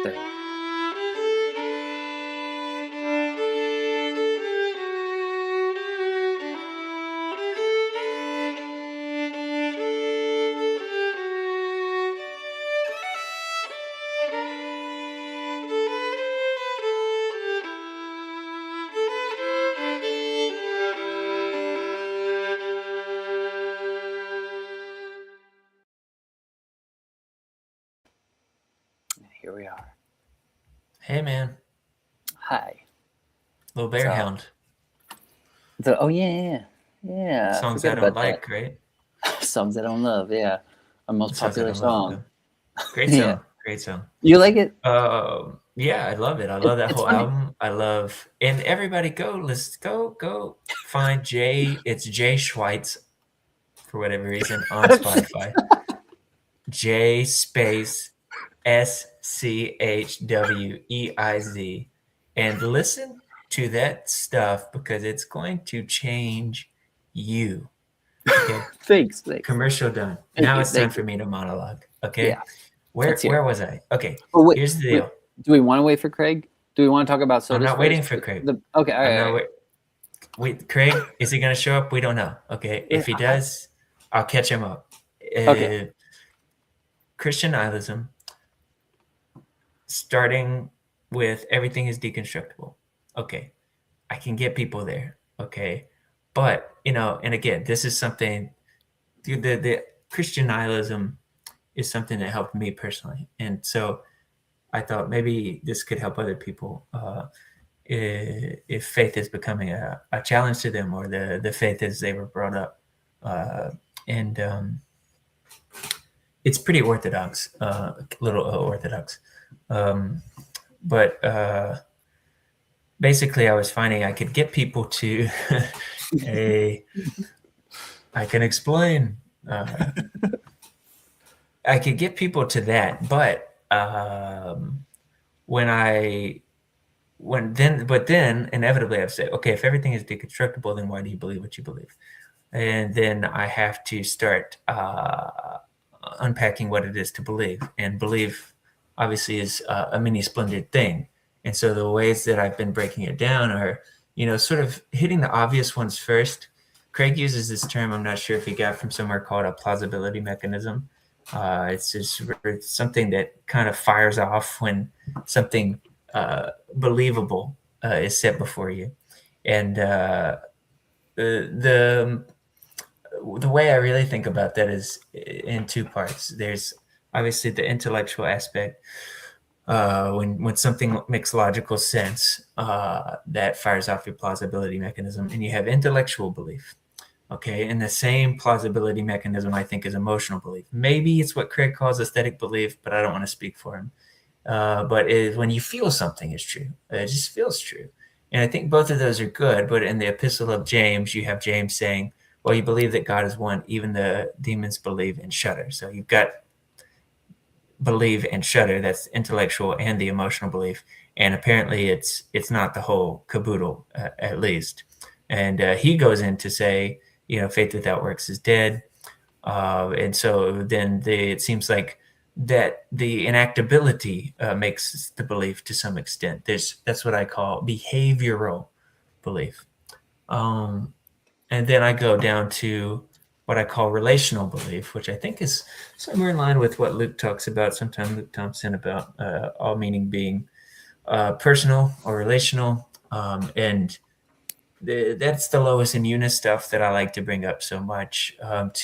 There. Here we are. Hey, man. Hi. Little Bear So- Hound. Oh yeah. Songs Forget I don't about like, right? that. Songs I don't love. Yeah, our most Songs I popular don't love, song. though. Great Yeah. song. Great song. You like it? Yeah, I love it. I love that It's whole funny. album. I love, and everybody let's go find Jay. It's Jay Schweitz for whatever reason on Spotify. J space SCHWEIZ, and listen to that stuff because it's going to change you. Okay. Thanks. Commercial done. Thank Now you, it's time thank for you. me to monologue. Okay. Yeah. Where Let's hear it. was I? Okay. Oh, wait, Here's the deal. do we want to wait for Craig? Do we want to talk about sodas I'm not first? waiting for Craig. Okay. All I'm right. not wait. Craig, is he going to show up? We don't know. Okay. If he does, I'll catch him up. Okay. Christian nihilism, starting with everything is deconstructible. Okay. I can get people there. Okay. But, and again, this is something, the Christian nihilism is something that helped me personally. And so I thought maybe this could help other people if faith is becoming a challenge to them, or the faith as they were brought up. And it's pretty orthodox, a little orthodox. But basically, I was finding I could get people to I can explain. I could get people to that, but then inevitably I've said, okay, if everything is deconstructible, then why do you believe what you believe? And then I have to start unpacking what it is to believe. And believe obviously is a mini splendid thing. And so the ways that I've been breaking it down are, sort of hitting the obvious ones first. Craig uses this term, I'm not sure if he got from somewhere, called a plausibility mechanism. It's something that kind of fires off when something believable is set before you. And the way I really think about that is in two parts. There's obviously the intellectual aspect. When something makes logical sense, that fires off your plausibility mechanism, and you have intellectual belief. Okay, and the same plausibility mechanism, I think, is emotional belief. Maybe it's what Craig calls aesthetic belief, but I don't want to speak for him. But when you feel something is true, it just feels true. And I think both of those are good. But in the Epistle of James, you have James saying, well, you believe that God is one, even the demons believe and shudder. So you've got believe and shudder, that's intellectual and the emotional belief. And apparently it's not the whole caboodle, at least. And he goes in to say, faith without works is dead. And so then it seems like that the enactability makes the belief to some extent. That's what I call behavioral belief. And then I go down to what I call relational belief, which I think is somewhere in line with what Luke talks about, sometimes Luke Thompson, about all meaning being personal or relational. And that's the Lois and Eunice stuff that I like to bring up so much but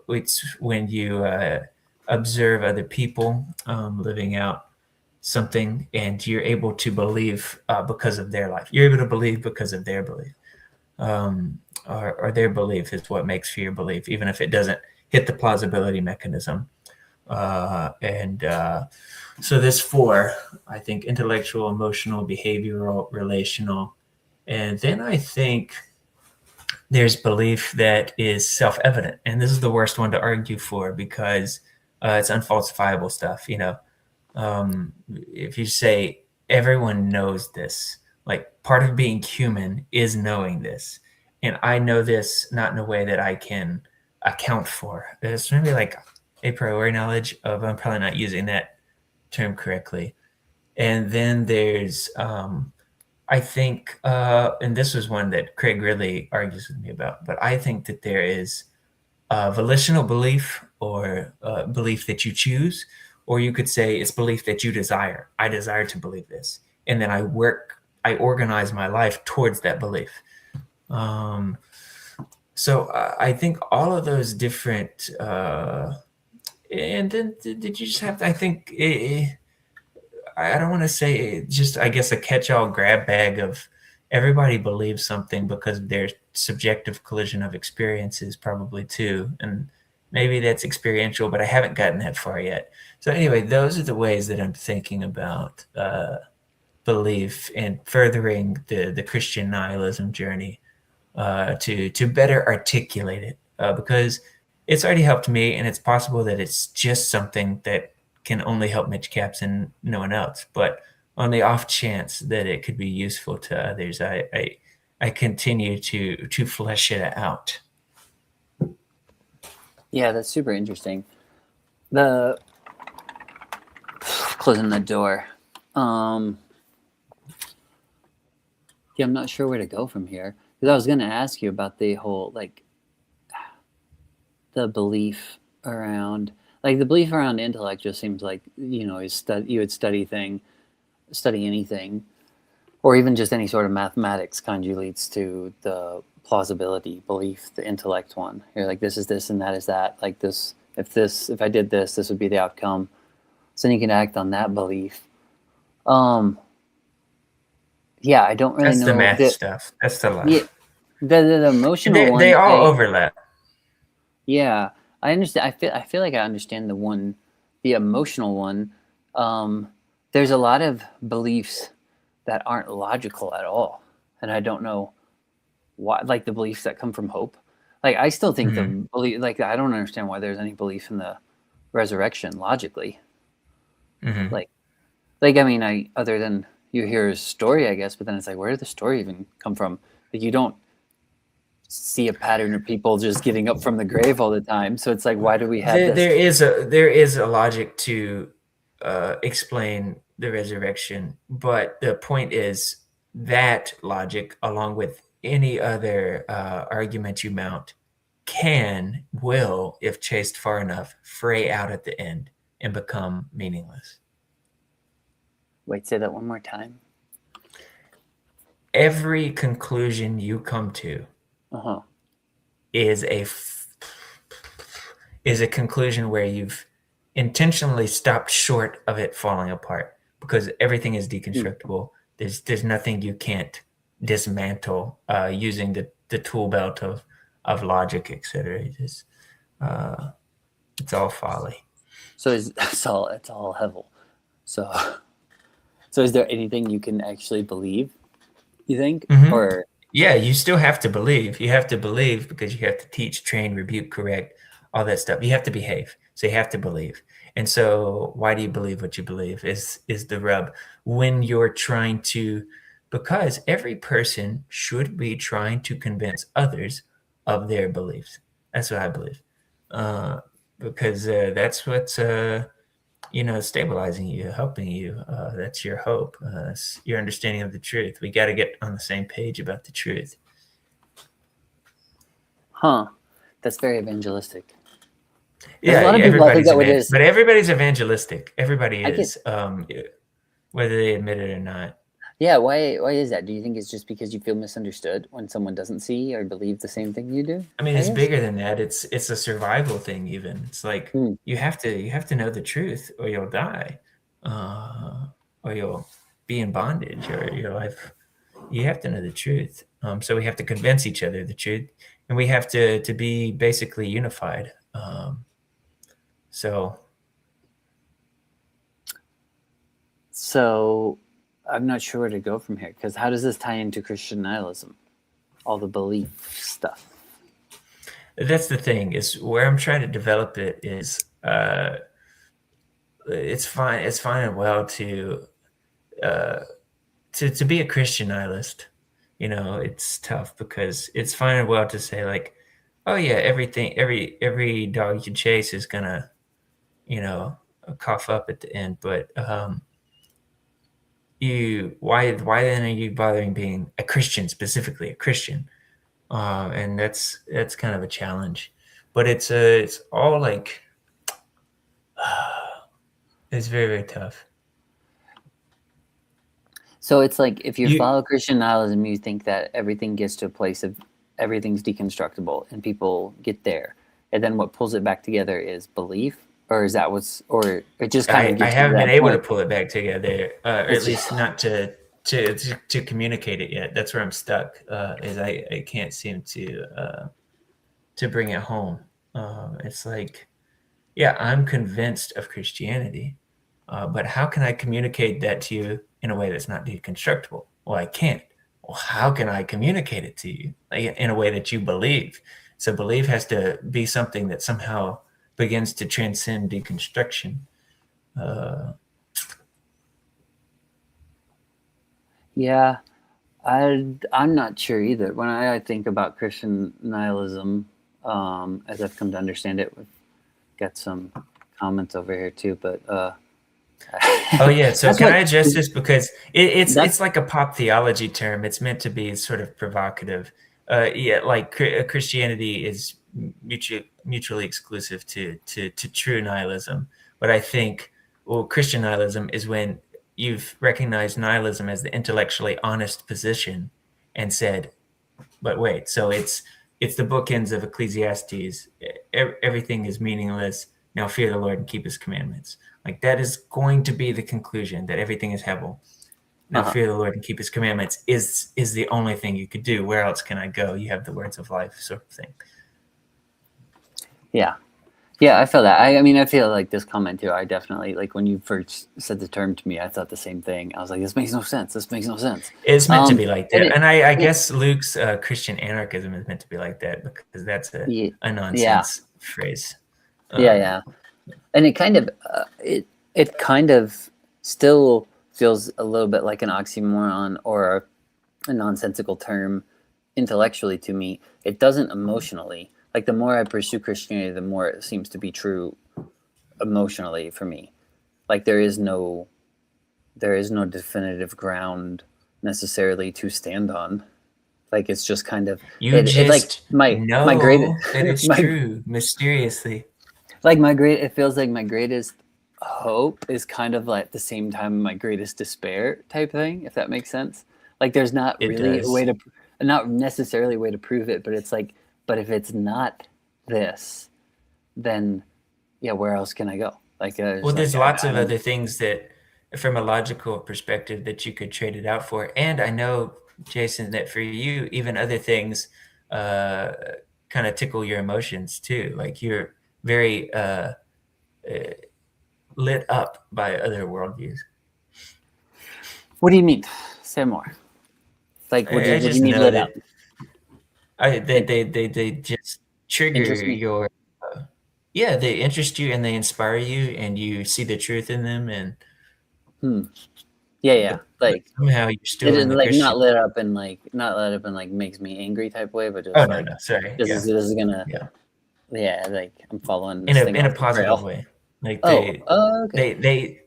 it's when you observe other people living out something, and you're able to believe because of their life. You're able to believe because of their belief. Or their belief is what makes for your belief, even if it doesn't hit the plausibility mechanism. So there's four, I think: intellectual, emotional, behavioral, relational. And then I think there's belief that is self-evident. And this is the worst one to argue for, because it's unfalsifiable stuff. If you say everyone knows this, like, part of being human is knowing this. And I know this not in a way that I can account for. It's maybe like a priori knowledge of, I'm probably not using that term correctly. And then there's, I think, and this was one that Craig really argues with me about, but I think that there is volitional belief or belief that you choose, or you could say it's belief that you desire. I desire to believe this. And then I organize my life towards that belief. So I think all of those different, and then did you just have to, I think, I don't want to say just, I guess, a catch-all grab bag of everybody believes something because of their subjective collision of experiences probably too. And maybe that's experiential, but I haven't gotten that far yet. So anyway, those are the ways that I'm thinking about belief and furthering the Christian nihilism journey to better articulate it because it's already helped me, and it's possible that it's just something that can only help Mitch Caps and no one else. But on the off chance that it could be useful to others, I continue to flesh it out. Yeah, that's super interesting. The closing the door. Yeah, I'm not sure where to go from here because I was going to ask you about the whole the belief around intellect. Just seems like you would study anything, or even just any sort of mathematics conjugates to the plausibility belief, the intellect one. You're like, this is this and that is that. Like this, if I did this, this would be the outcome. So then you can act on that belief. Yeah, I don't really know. That's the math stuff. That's the life. Yeah, the emotional one. They all overlap. Yeah, I understand. I feel like I understand the emotional one. There's a lot of beliefs that aren't logical at all, and I don't know why. Like the beliefs that come from hope. Like I still think the belief. Like I don't understand why there's any belief in the resurrection logically. Like I mean, other than you hear a story, I guess, but then it's like, where did the story even come from? Like you don't see a pattern of people just getting up from the grave all the time. So it's like, why do we have this? There is a logic to explain the resurrection, but the point is that logic, along with any other argument you mount, will, if chased far enough, fray out at the end and become meaningless. Wait, say that one more time. Every conclusion you come to is a conclusion where you've intentionally stopped short of it falling apart because everything is deconstructible. There's nothing you can't dismantle using the tool belt of logic, etc. It's all folly. So it's all hevel. So is there anything you can actually believe, you think? Or yeah, you still have to believe. You have to believe because you have to teach, train, rebuke, correct, all that stuff. You have to behave. So you have to believe. And so why do you believe what you believe is the rub when you're trying to, because every person should be trying to convince others of their beliefs. That's what I believe. Because that's what's stabilizing you, helping you. That's your hope. That's your understanding of the truth. We got to get on the same page about the truth. That's very evangelistic. Yeah, a lot of people think that what it is. But everybody's evangelistic. Everybody is, whether they admit it or not. Yeah, why is that? Do you think it's just because you feel misunderstood when someone doesn't see or believe the same thing you do? I mean, it's bigger than that. It's a survival thing even. It's like you have to know the truth or you'll die. Or you'll be in bondage or your life. You have to know the truth. So we have to convince each other the truth, and we have to be basically unified. So I'm not sure where to go from here because how does this tie into Christian nihilism? All the belief stuff. That's the thing is where I'm trying to develop it is it's fine and well to be a Christian nihilist. It's tough because it's fine and well to say like, oh yeah, every dog you chase is gonna, cough up at the end, but why then are you bothering being a Christian, specifically a Christian? And that's kind of a challenge, but it's all like it's very, very tough. So it's like if you You follow Christian nihilism, you think that everything gets to a place of everything's deconstructible and people get there. And then what pulls it back together is belief? Or is that what's, or it just kind of I gets you to haven't been that able to point? pull it back together, or at It's just, least not to communicate it yet. That's where I'm stuck. Is I can't seem to bring it home. It's like, yeah, I'm convinced of Christianity, but how can I communicate that to you in a way that's not deconstructible? Well, I can't. Well, how can I communicate it to you in a way that you believe? So belief has to be something that somehow begins to transcend deconstruction. Uh, yeah, I'm not sure either. When I think about Christian nihilism, as I've come to understand it, we've got some comments over here too, but Oh yeah. So that's can what, I address this because that's, it's like a pop theology term. It's meant to be sort of provocative. Yeah, like Christianity is mutually exclusive to true nihilism. But I think Christian nihilism is when you've recognized nihilism as the intellectually honest position and said, but wait, so it's the bookends of Ecclesiastes. Everything is meaningless. Now fear the Lord and keep His commandments. Like that is going to be the conclusion that everything is Hebel. Now uh-huh. fear the Lord and keep His commandments is the only thing you could do. Where else can I go? You have the words of life, sort of thing. Yeah. Yeah, I feel that. I mean, I feel like this comment too. I definitely like when you first said the term to me. I thought the same thing. I was like, "This makes no sense. This makes no sense." It's meant to be like And that, it, and I and it, guess Luke's Christian anarchism is meant to be like that because that's yeah, a yeah, nonsense phrase. yeah, Um, yeah. And it kind of, it kind of still feels a little bit like an oxymoron or a nonsensical term intellectually to me. It doesn't emotionally. Like the more I pursue Christianity, the more it seems to be true emotionally for me. Like there is no definitive ground necessarily to stand on. Like it's just kind of you it like just my great know that it's my true mysteriously. like my great it feels like my greatest hope is kind of like at the same time my greatest despair type thing, if that makes sense. Like there's not It really a does. way to not necessarily a way to prove it, but it's like but if it's not this, then yeah, where else can I go? Like Well, it's like there's lots I of don't. other things that, from a logical perspective, that you could trade it out for. And I know, Jason, that for you, even other things uh, kind of tickle your emotions too. Like you're very uh, lit up by other worldviews. What do you mean? Say more. Like I what do you just mean know lit up? that they, Like they just trigger interest me? your, yeah, they interest you and they inspire you and you see the truth in them. And Hmm. Yeah, yeah. but somehow you're It still is in the like Christian. not lit up and like makes me angry type way, but Oh just no, like no, sorry. Yeah, this is gonna yeah. yeah, like I'm following this thing In a off the positive trail. way. Like Oh, okay.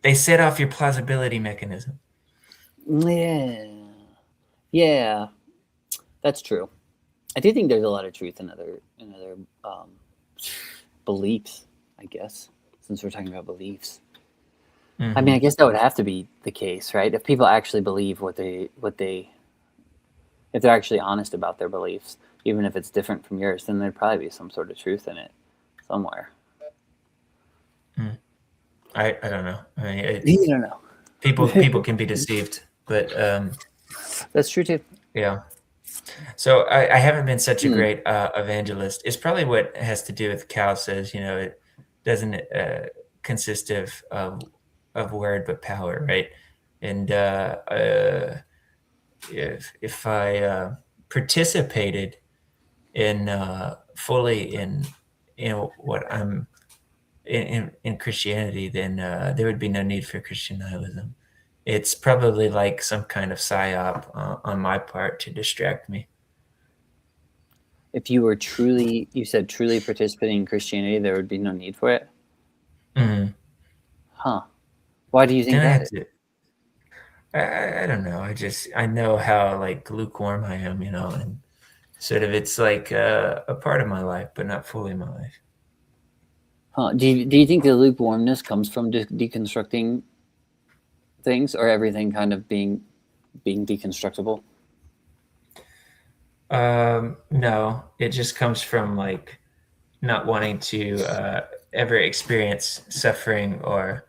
they set off your plausibility mechanism. Yeah. Yeah, that's true. I do think there's a lot of truth in other um, beliefs, I guess, since we're talking about beliefs. I mean, I Hmm. guess that would have to be the case, right? If people actually believe if they're actually honest about their beliefs, even if it's different from yours, then there'd probably be some sort of truth in it somewhere. I don't know. I mean, You don't know. people can be deceived, but That's true too. yeah. So I haven't been such a Hmm. great evangelist. It's probably what has to do with Cal says. You know, it doesn't consist of word but power, right? And if I participated in fully in what I'm in Christianity, then there would be no need for Christian nihilism. It's probably like some kind of psyop on my part to distract me. If you were truly, you said truly participating in Christianity, there would be no need for it. Mhm. Huh. Why do you think And I that have is? to. I don't know. I know how like lukewarm I am, and sort of it's like a part of my life, but not fully my life. Huh. Do you think the lukewarmness comes from deconstructing things, or everything kind of being deconstructible? No, it just comes from like not wanting to ever experience suffering or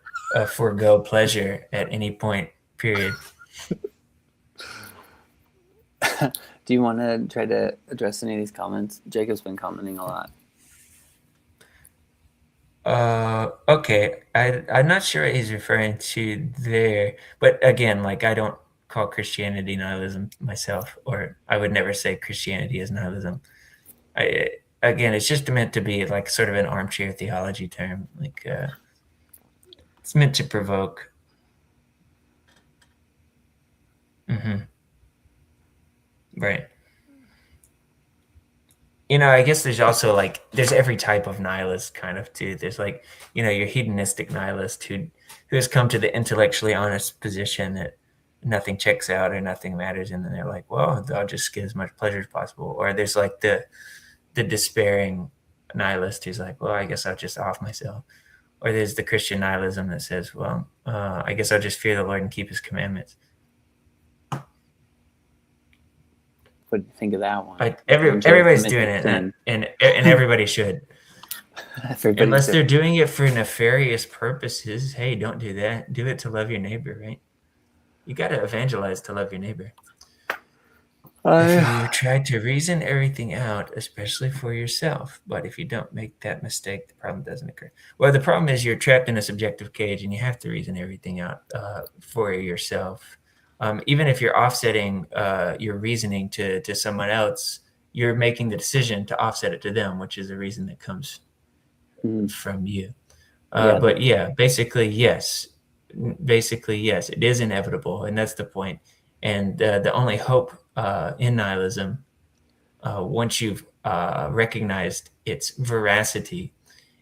forego pleasure at any point. Period. Do you want to try to address any of these comments? Jacob's been commenting a lot. Okay. I'm not sure what he's referring to there, but again, like I don't call Christianity nihilism myself, or I would never say Christianity is nihilism. I Again, it's just meant to be like sort of an armchair theology term. Like it's meant to provoke. Hmm. Right. I guess there's also like there's every type of nihilist kind of too. There's like, your hedonistic nihilist who has come to the intellectually honest position that nothing checks out or nothing matters, and then they're like, well, I'll just get as much pleasure as possible. Or there's like the despairing nihilist who's like, well, I guess I'll just off myself. Or there's the Christian nihilism that says, well, I guess I'll just fear the Lord and keep His commandments. What do you think of that one? Angela Everybody's commits doing a it, sin. and everybody should. Everybody Unless should. they're doing it for nefarious purposes, hey, don't do that. Do it to love your neighbor, right? You got to evangelize to love your neighbor. If you I try to reason everything out, especially for yourself, but if you don't make that mistake, the problem doesn't occur. Well, the problem is you're trapped in a subjective cage and you have to reason everything out for yourself. Even if you're offsetting your reasoning to someone else, you're making the decision to offset it to them, which is a reason that comes mm, from you. yeah, But yeah, basically, yes. Basically, yes, it is inevitable, and that's the point. And the only hope in nihilism, once you've recognized its veracity,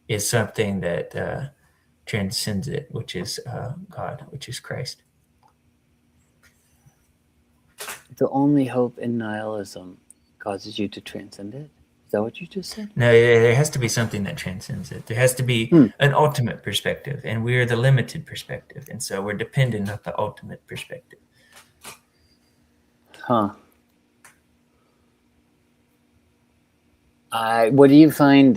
is something that transcends it, which is God, which is Christ. the only hope in nihilism causes you to transcend it. Is that what you just said? No, there has to be something that transcends it. There has to be Hmm. an ultimate perspective, and we're the limited perspective, and so we're dependent on the ultimate perspective. Huh. What do you find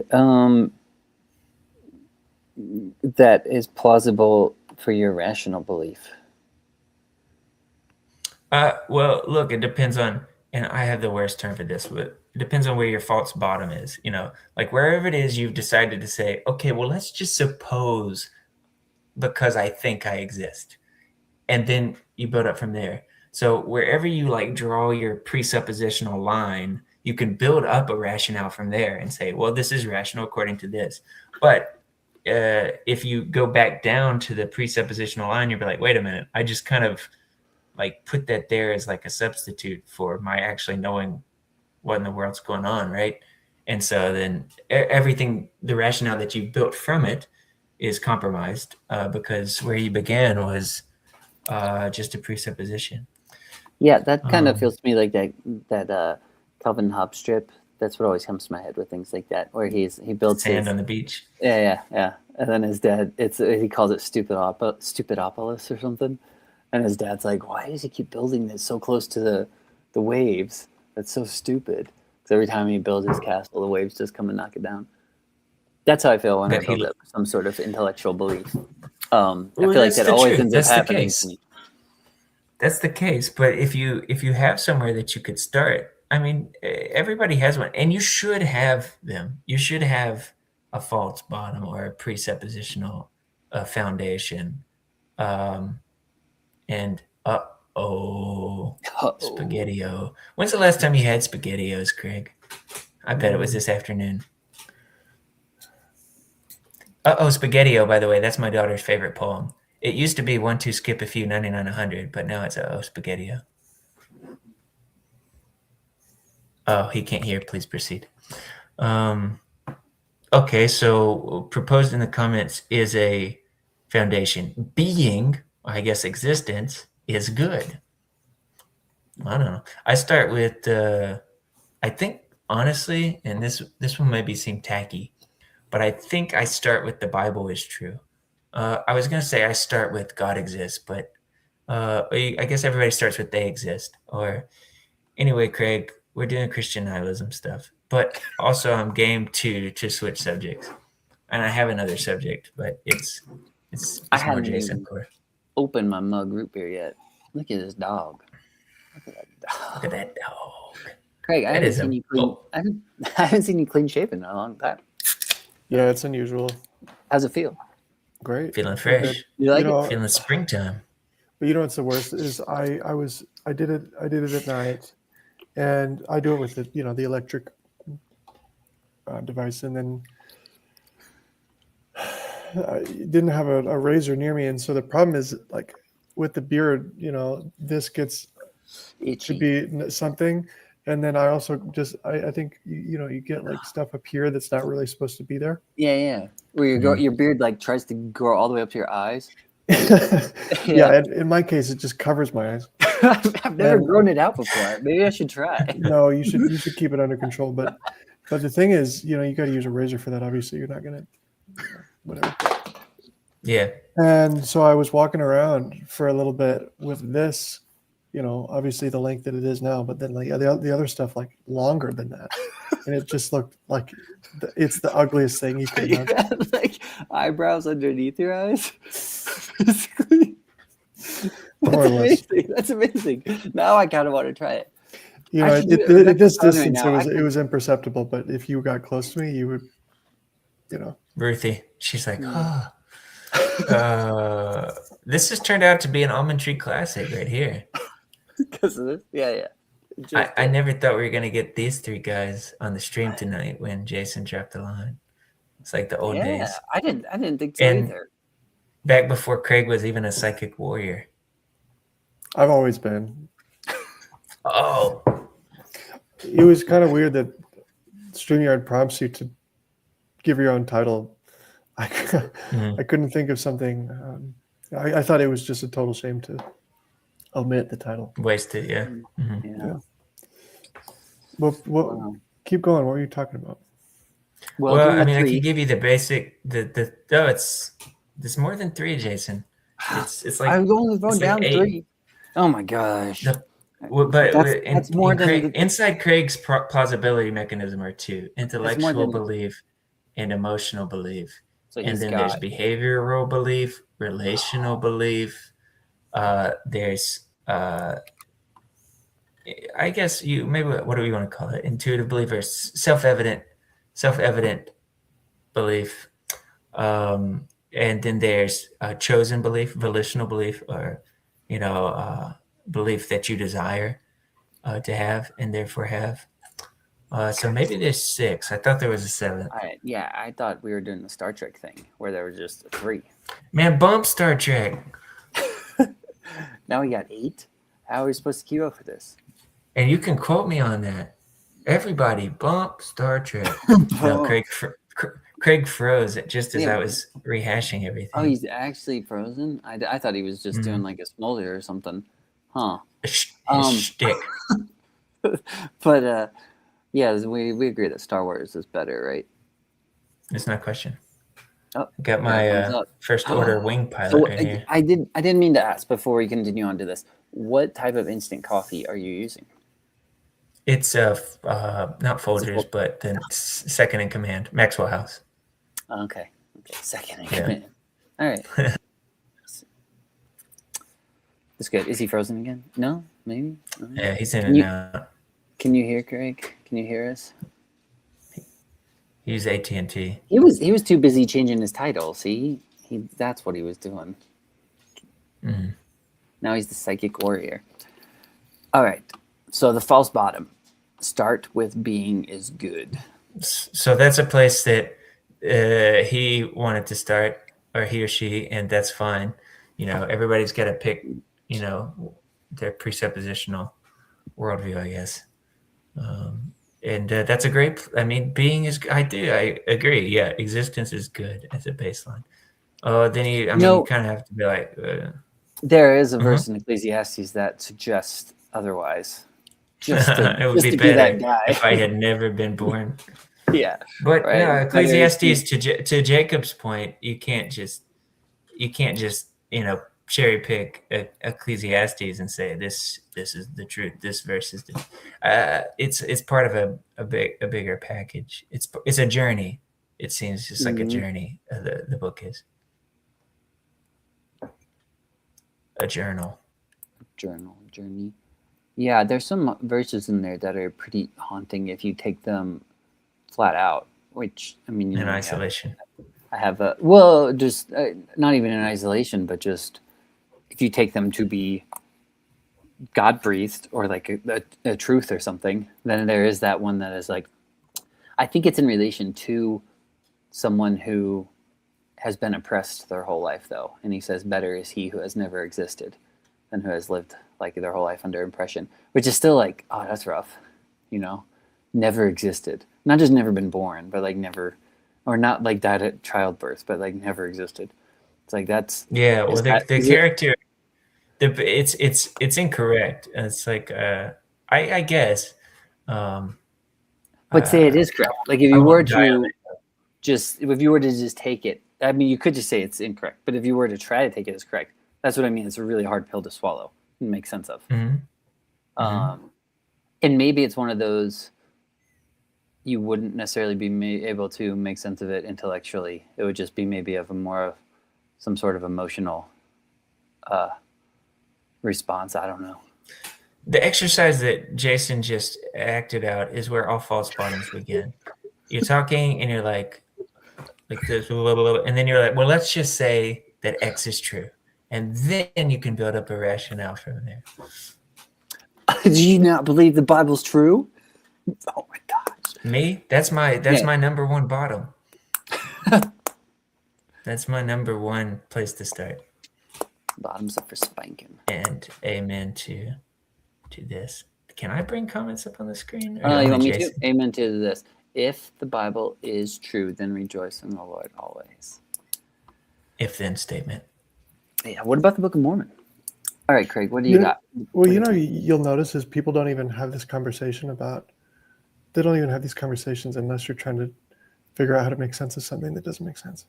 that is plausible for your rational belief? Well, look, it depends on, and I have the worst term for this, but it depends on where your false bottom is. Like wherever it is, you've decided to say, okay, well, let's just suppose because I think I exist, and then you build up from there. So wherever you like draw your presuppositional line, you can build up a rationale from there and say, well, this is rational according to this. But if you go back down to the presuppositional line, you'll be like, wait a minute, I just kind of like put that there as like a substitute for my actually knowing what in the world's going on, right? And so then everything, the rationale that you built from it is compromised because where you began was just a presupposition. Yeah, that kind of Um, feels to me like that Calvin Hobbes strip. That's what always comes to my head with things like that, where he builds Sand his on the beach. yeah, and then his dad he calls it stupidopolis or something, and his dad's like, why does he keep building this so close to the waves? That's so stupid. Because every time he builds his castle, the waves just come and knock it down. That's how I feel when I That build he, up some sort of intellectual belief. I well, feel like that's that the always truth. ends up That's the happening to case. me. That's the case. But if you have somewhere that you could start, I mean, everybody has one, and you should have them. You should have a false bottom or a presuppositional foundation. Um, and Oh, spaghetti-o. When's the last time you had spaghetti-os, Craig? I bet it was this afternoon. Spaghetti-o, by the way, that's my daughter's favorite poem. It used to be 1, 2, skip a few, 99, 100, but now it's spaghetti-o. Oh, he can't hear. Please proceed. Um, okay, so proposed in the comments is a foundation. Being, I guess, existence is good. I don't know. I start with, I think, honestly, and this one maybe seem tacky, but I think I start with the Bible is true. I was going to say I start with God exists, but I guess everybody starts with they exist. Or anyway, Craig, we're doing Christian nihilism stuff, but also I'm game to switch subjects, and I have another subject, but it's I more hadn't Jason even core. opened my mug root beer yet. Look at this dog. Look at that dog. Look at that dog. Craig, I That haven't is seen a you clean. I haven't seen you clean shaven in a long time. Yeah, it's unusual. How's it feel? Great. feeling Feel good. fresh, You like it? feeling springtime. But you know what's the worst is I did it at night, and I do it with the electric device, and then I didn't have a razor near me, and so the problem is like with the beard, this gets Itchy. to be something, and then I also just I think you get like stuff up here that's not really supposed to be there. Yeah. Where your beard like tries to grow all the way up to your eyes. Yeah, and in my case, it just covers my eyes. I've never grown it out before. Maybe I should try. No, you should keep it under control. But the thing is, you got to use a razor for that. Obviously, you're not gonna whatever. Yeah. And so I was walking around for a little bit with this, obviously the length that it is now, but then like the other stuff like longer than that, and it just looked like it's the ugliest thing you could You imagine. had, like eyebrows underneath your eyes. Basically. More or less. That's amazing. Now I kind of want to try it. At this distance, it was imperceptible. But if you got close to me, you would, Ruthie, she's like, this has turned out to be an Almond Tree classic right here. Because of this? Yeah. I never thought we were going to get these three guys on the stream tonight when Jason dropped the line. It's like the old days. I didn't think so And either. back before Craig was even a psychic warrior. I've always been. Oh, It was kind of weird that StreamYard prompts you to give your own title. I couldn't think of something. I thought it was just a total shame to omit the title. wasted, yeah. Yeah. Well, keep going. What were you talking about? Well, I mean, I can give you the basic. It's more than three, Jason. It's like I'm going to vote it's like down 8. 3. Oh my gosh. But That's more than Craig, inside Craig's plausibility mechanism are 2: intellectual belief and emotional belief. So And then there's behavioral belief, relational belief. There's I guess what do we want to call it? Intuitive belief or self-evident belief. And then there's chosen belief, volitional belief, or belief that you desire to have and therefore have. So maybe there's 6. I thought there was a 7th. I thought we were doing the Star Trek thing where there was just 3. Man, bump Star Trek. Now we got 8. How are we supposed to keep up with this? And you can quote me on that. Everybody, bump Star Trek. No, Craig froze it just as I was rehashing everything. Oh, he's actually frozen? I thought he was just doing like a smolder or something. Huh. His shtick. But yeah, we agree that Star Wars is better, right? It's not a question. Oh, I got my first order wing pilot right here. I didn't mean to ask before we continue on to this. What type of instant coffee are you using? It's not Folgers, but the second in command, Maxwell House. Okay, second in command. All right. It's good. Is he frozen again? No, maybe. Yeah, he's in and out. Can you hear Craig? Can you hear us? He used AT&T. He was too busy changing his title. See, that's what he was doing. Mm-hmm. Now he's the psychic warrior. All right. So the false bottom. Start with being is good. So that's a place that he wanted to start, or he or she, and that's fine. Everybody's got to pick, their presuppositional worldview, I guess. And that's a great. I mean, being is. I agree. Yeah, existence is good as a baseline. Oh, then you No. kind of have to be like, There is a verse in Ecclesiastes that suggests otherwise. Just to it would be be that better guy. if I had never been born. Yeah. But Right. no, Better is Ecclesiastes to Jacob's point, you can't just cherry pick Ecclesiastes and say this is the truth. This verse is the. It's part of a bigger package. It's a journey. It seems just like a journey. The book is a journey. Yeah, there's some verses in there that are pretty haunting if you take them flat out. Which I mean, in isolation. I have just not even in isolation, but just if you take them to be God breathed or like a truth or something, then there is that one that is like, I think it's in relation to someone who has been oppressed their whole life, though, and he says, "Better is he who has never existed than who has lived like their whole life under oppression," which is still like, oh, that's rough, never existed, not just never been born, but like never. Or not like died at childbirth, but like never existed. It's like that's Well, the character, it's incorrect. It's like I guess. But say it is correct. Like if you were to just take it, I mean, you could just say it's incorrect. But if you were to try to take it as correct, that's what I mean. It's a really hard pill to swallow and make sense of. And maybe it's one of those. You wouldn't necessarily be able to make sense of it intellectually. It would just be maybe of some sort of emotional response. I don't know. The exercise that Jason just acted out is where all false bottoms begin. You're talking and you're like this, and then you're like, well, let's just say that X is true. And then you can build up a rationale from there. Do you not believe the Bible's true? Oh my gosh. Me? That's my number one bottom. That's my number one place to start. Bottoms up for spanking. And amen to this. Can I bring comments up on the screen? You want me to? Amen to this. If the Bible is true, then rejoice in the Lord always. If then statement. Yeah. What about the Book of Mormon? All right, Craig, what do you got? Well, you'll notice is people don't even have this conversation about. They don't even have these conversations unless you're trying to figure out how to make sense of something that doesn't make sense.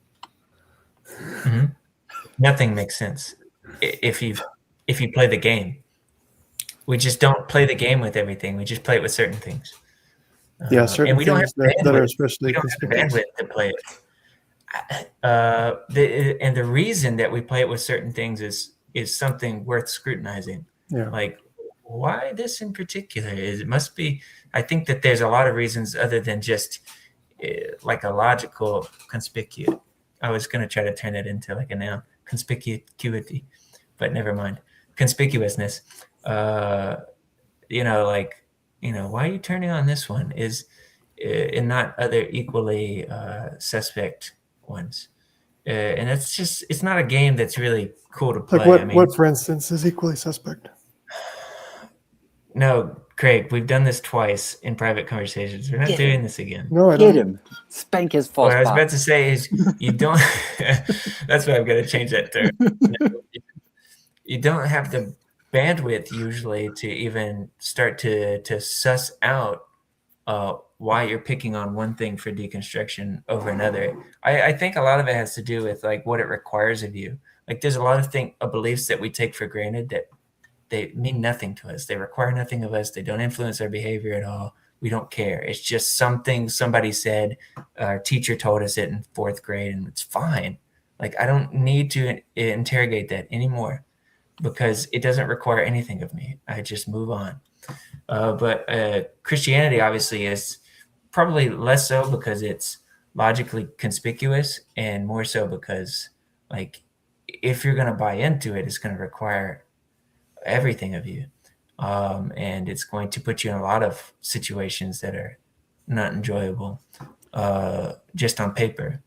Nothing makes sense if you play the game. We just don't play the game with everything. We just play it with certain things. Certain and we don't things have that are especially bandwidth to play it. And the reason that we play it with certain things is something worth scrutinizing. Yeah. Like, why this in particular? It must be. I think that there's a lot of reasons other than just like a logical conspicuous. I was going to try to turn it into like a noun, conspicuity, but never mind. Conspicuousness. Why are you turning on this one? And not other equally suspect ones. And it's not a game that's really cool to play. Like what, for instance, is equally suspect? No, Craig, we've done this twice in private conversations. We're not doing this again. No, I don't. Get him. Spank his false. What I was about to say is you don't. That's why I'm going to change that term. You don't have the bandwidth usually to even start to suss out why you're picking on one thing for deconstruction over another. I think a lot of it has to do with like what it requires of you. Like there's a lot of beliefs that we take for granted that they mean nothing to us. They require nothing of us. They don't influence our behavior at all. We don't care. It's just something somebody said, our teacher told us it in 4th grade, and it's fine. Like I don't need to interrogate that anymore because it doesn't require anything of me. I just move on. But Christianity obviously is probably less so because it's logically conspicuous and more so because like if you're going to buy into it, it's going to require everything of you. And it's going to put you in a lot of situations that are not enjoyable just on paper.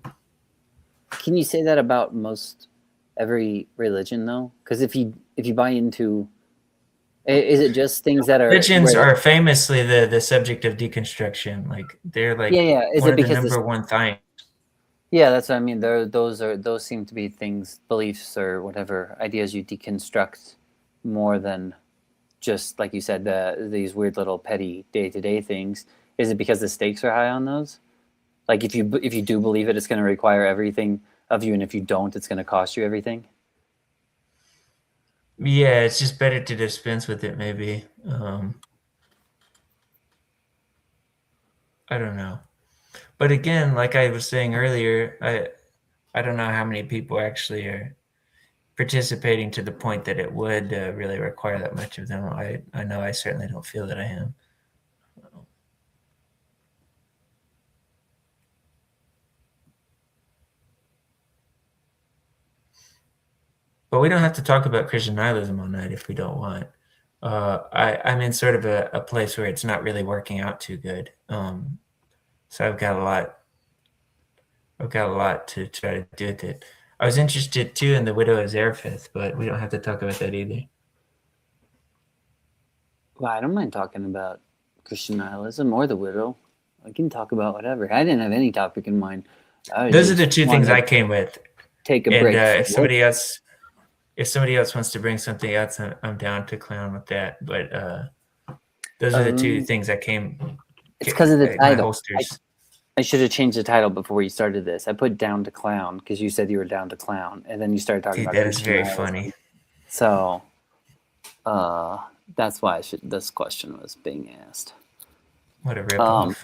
Can you say that about most every religion though? Because if you buy into, is it just things that are religions are famously the subject of deconstruction? Like they're like Is one it of the because number one thing. Yeah, that's what I mean. Those seem to be things, beliefs or whatever ideas you deconstruct more than just like you said, these weird little petty day to day things. Is it because the stakes are high on those? Like if you do believe it, it's going to require everything of you, and if you don't, it's going to cost you everything. Yeah, it's just better to dispense with it, maybe. I don't know. But again, like I was saying earlier, I don't know how many people actually are participating to the point that it would really require that much of them. I know I certainly don't feel that I am. But we don't have to talk about Christian nihilism all night if we don't want. I'm in sort of a place where it's not really working out too good. So I've got a lot to try to do with it. I was interested too in the widow of Zarephath, but we don't have to talk about that either. Well, I don't mind talking about Christian nihilism or the widow. I can talk about whatever. I didn't have any topic in mind. Those are the two things I came with. Take a And break. if somebody else wants to bring something else, I'm down to clown with that. But those are the two things that came. It's because of the my title. holsters. I should have changed the title before you started this. I put down to clown because you said you were down to clown, and then you started talking about That is Christian very nihilism. funny. So that's why this question was being asked. What a ripoff.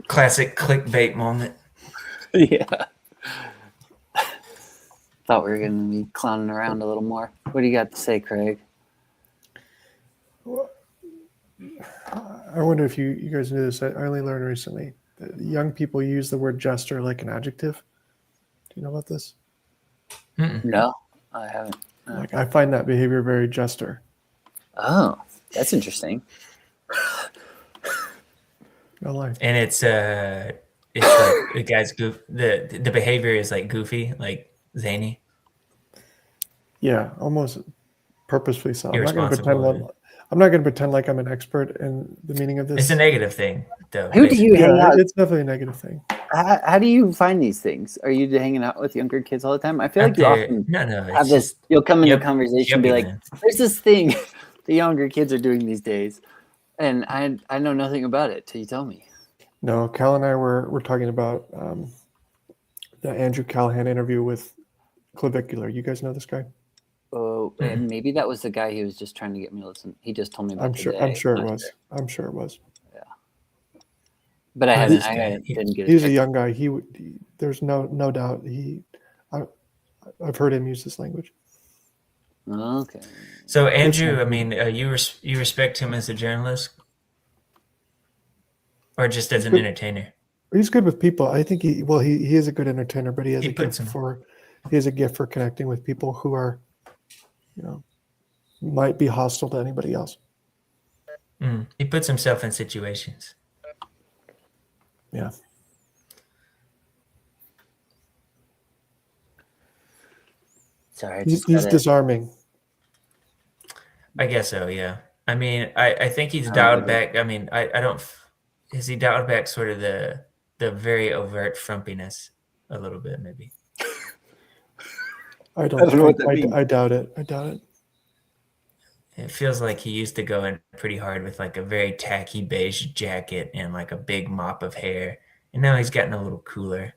Classic clickbait moment. Yeah. Thought we were going to be clowning around a little more. What do you got to say, Craig? I wonder if you guys knew this. I only learned recently that young people use the word jester like an adjective. Do you know about this? No, I haven't. Like, I find that behavior very jester. Oh, that's interesting. No lie. And it's like the guy's the behavior is like goofy, like zany. Yeah, almost purposefully so. Irresponsible. I'm not going to pretend like I'm an expert in the meaning of this. It's a negative thing, though. Who do you hang out? It's definitely a negative thing. How do you find these things? Are you hanging out with younger kids all the time? I feel like you often have this. You'll come into a conversation and be like, "There's this thing the younger kids are doing these days," and I know nothing about it till you tell me. No, Cal and I were talking about the Andrew Callahan interview with Clavicular. You guys know this guy? Oh, and maybe that was the guy he was just trying to get me to listen. He just told me about I'm sure it was. Yeah, but I didn't get. He's a young guy. There's no doubt. I've heard him use this language. Okay. So Andrew, I mean, you respect him as a journalist, or just as an entertainer? He's good with people. I think he is a good entertainer, but he has a gift for connecting with people who are, might be hostile to anybody else. He puts himself in situations. Yeah. Sorry, he's disarming. I guess so. Yeah. I mean, I think he's dialed back. I mean, I don't. Has he dialed back sort of the very overt frumpiness a little bit, maybe? I don't know what that means. I doubt it. It feels like he used to go in pretty hard with like a very tacky beige jacket and like a big mop of hair. And now he's gotten a little cooler.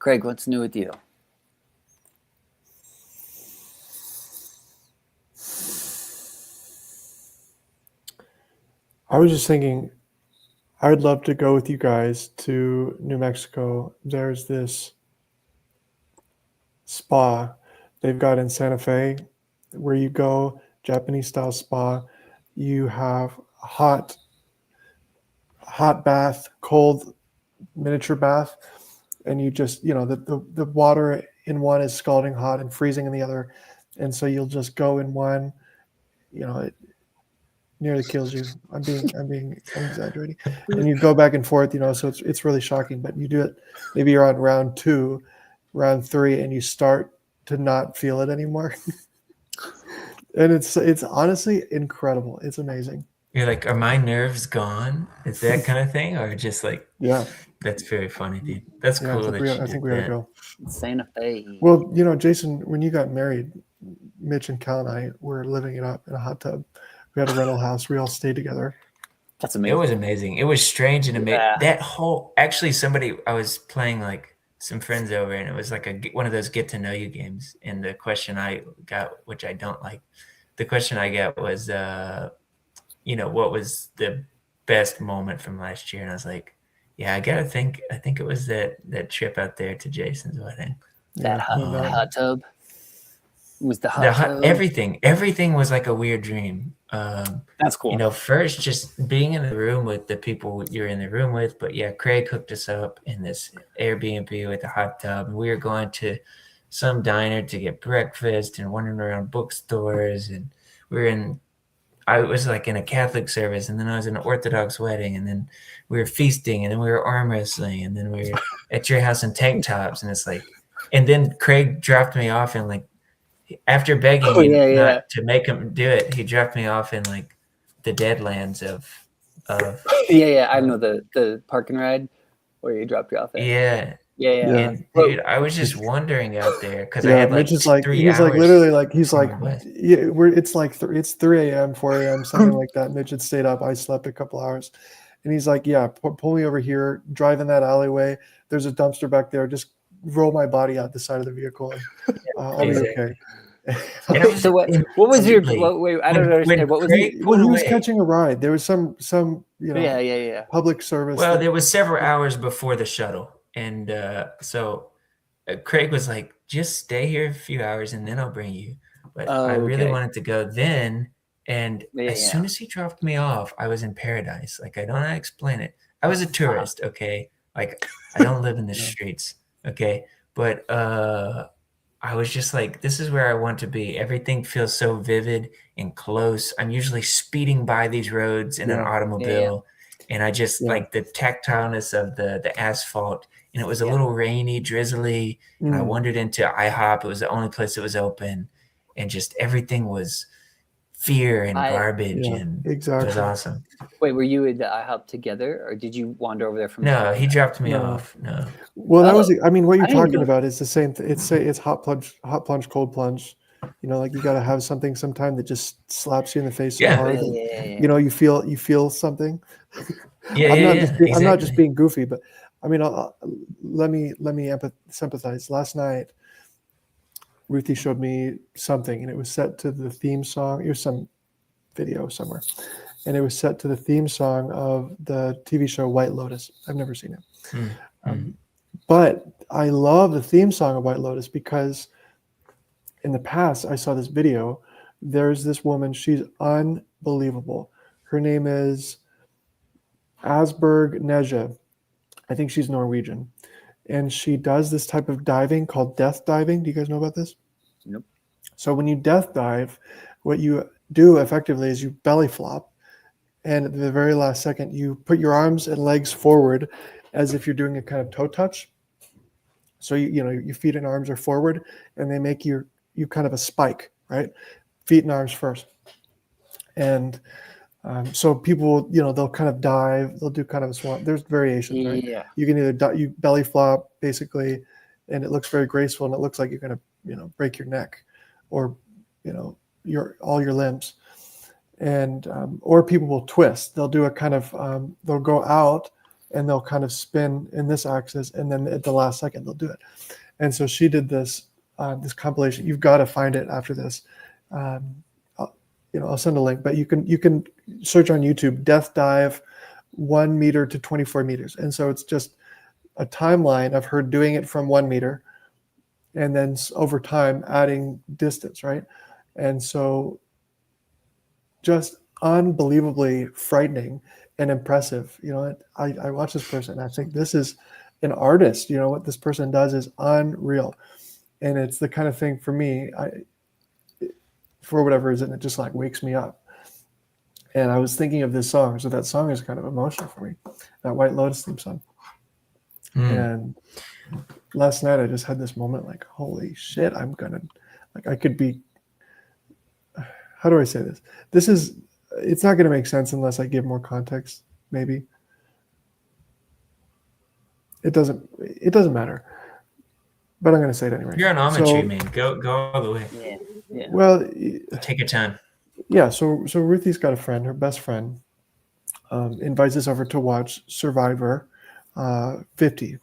Craig, what's new with you? I was just thinking, I would love to go with you guys to New Mexico. There's this spa they've got in Santa Fe where you go, Japanese style spa. You have hot bath, cold miniature bath, and you just, the water in one is scalding hot and freezing in the other. And so you'll just go in one, it nearly kills you. I'm exaggerating. And you go back and forth, so it's really shocking, but you do it, maybe you're on round 2, round 3, and you start to not feel it anymore. And it's honestly incredible. It's amazing. You're like, are my nerves gone? Is that kind of thing, or just like, Yeah, that's very funny, dude. That's yeah. cool that you I did think we gotta that. go. Santa Fe. Well, Jason, when you got married, Mitch and Cal and I were living it up in a hot tub. We had a rental house. We all stayed together. That's It amazing. was amazing. It was strange and amazing. Yeah. That whole actually, I was playing like some friends over, and it was like one of those get to know you games. And the question I got, which I don't like, the question I got was, what was the best moment from last year? And I was like, yeah, I gotta think. I think it was that trip out there to Jason's wedding. That Yeah, no doubt. hot tub. It was the hot tub. Everything was like a weird dream. That's cool. First just being in the room with the people you're in the room with, but yeah, Craig hooked us up in this Airbnb with a hot tub, and we were going to some diner to get breakfast and wandering around bookstores, and I was like in a Catholic service, and then I was in an Orthodox wedding, and then we were feasting, and then we were arm wrestling, and then we were at your house in tank tops, and it's like, and then Craig dropped me off in like, after begging me not to make him do it, he dropped me off in like the deadlands of Yeah. I know the park and ride where he dropped you off at. yeah. Yeah. And dude, I was just wandering out there because I Yeah, had like Mitch is like 3 he's hours. like literally like he's like from West. yeah, it's like it's 3 a.m., 4 a.m., something like that. Mitch had stayed up. I slept a couple hours, and he's like, yeah, pull me over here, drive in that alleyway. There's a dumpster back there. Just roll my body out the side of the vehicle, and I'll be okay. And I was So what was your completely- wait? I don't when understand. What was Craig the, put Well, he was away- catching a ride. There was some yeah. public service. Well, there was several hours before the shuttle, and so Craig was like, "Just stay here a few hours, and then I'll bring you." But I really okay. wanted to go then, and Yeah, as soon as he dropped me off, I was in paradise. Like, I don't know how to explain it. I was a tourist, okay? Like, I don't live in the streets, okay? But I was just like, this is where I want to be. Everything feels so vivid and close. I'm usually speeding by these roads in an automobile, and I just like the tactileness of the asphalt. And it was a little rainy, drizzly, and I wandered into IHOP. It was the only place that was open, and just everything was fear and garbage, and exactly. it was awesome. Wait, were you at the IHOP together, or did you wander over there from? No, he dropped me off. No. Well, that was. I mean, what you're I didn't talking know. about is the same. It's hot plunge, cold plunge. Like you got to have something sometime that just slaps you in the face so hard. Yeah. You feel something. Yeah, I'm not just being goofy, but I mean, let me sympathize. Last night, Ruthie showed me something, and it was set to the theme song. It was some video somewhere, and it was set to the theme song of the TV show White Lotus. I've never seen it, but I love the theme song of White Lotus because in the past I saw this video. There's this woman. She's unbelievable. Her name is Asberg Neja. I think she's Norwegian. And she does this type of diving called death diving. Do you guys know about this? Nope. So when you death dive, what you do effectively is you belly flop. And at the very last second, you put your arms and legs forward as if you're doing a kind of toe touch. So your feet and arms are forward, and they make you kind of a spike, right? Feet and arms first. And so people, they'll kind of dive. They'll do kind of a swan. There's variations, right? Yeah. You can either you belly flop basically, and it looks very graceful, and it looks like you're gonna, break your neck, or, all your limbs, and or people will twist. They'll do a kind of they'll go out and they'll kind of spin in this axis, and then at the last second they'll do it. And so she did this compilation. You've got to find it after this. I'll send a link, but you can search on YouTube, death dive 1 meter to 24 meters. And so it's just a timeline of her doing it from 1 meter and then over time adding distance, right? And so just unbelievably frightening and impressive. I watch this person and I think this is an artist. What this person does is unreal. And it's the kind of thing for me, for whatever reason, it just like wakes me up. And I was thinking of this song. So that song is kind of emotional for me, that White Lotus theme song. And last night I just had this moment like, holy shit, I could be, how do I say this? This is it's not going to make sense unless I give more context. Maybe it doesn't matter. But I'm going to say it anyway. You're an almond tree, man. Go all the way. Yeah. Yeah. Well, Take your time. yeah. So Ruthie's got a friend, her best friend, invites us over to watch Survivor 50.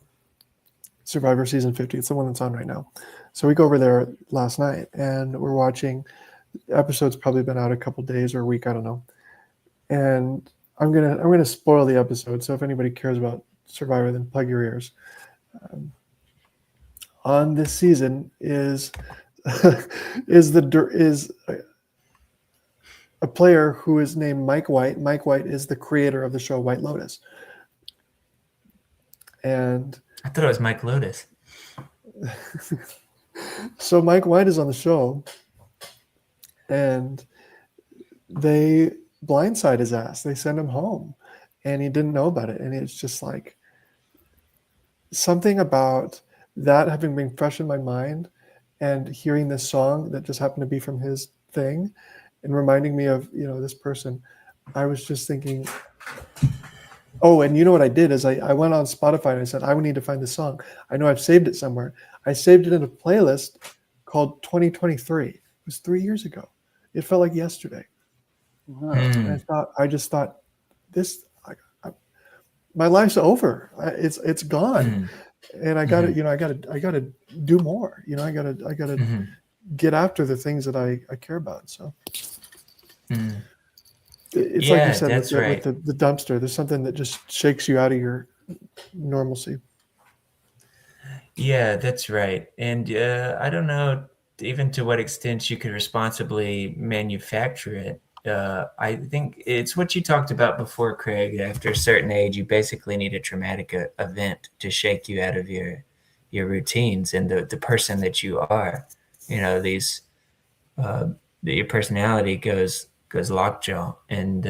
Survivor season 50. It's the one that's on right now. So we go over there last night and we're watching. Episode's probably been out a couple days or a week, I don't know. And I'm gonna spoil the episode. So if anybody cares about Survivor, then plug your ears. On this season is a player who is named Mike White. Mike White is the creator of the show White Lotus. And I thought it was Mike Lotus. So Mike White is on the show, and they blindside his ass. They send him home, and he didn't know about it. And it's just like something about that having been fresh in my mind, and hearing this song that just happened to be from his thing, and reminding me of this person. I was just thinking. Oh, and you know what I did is I went on Spotify and I said, I would need to find this song. I know I've saved it somewhere. I saved it in a playlist called 2023. It was 3 years ago. It felt like yesterday. Wow. And I just thought, my life's over. It's gone. And I got to, I got to do more. I got to get after the things that I care about. So. It's like you said with the dumpster. There's something that just shakes you out of your normalcy. Yeah, that's right. And I don't know even to what extent you could responsibly manufacture it. I think it's what you talked about before, Craig. After a certain age, you basically need a traumatic event to shake you out of your routines and the person that you are. Your personality goes lockjaw, and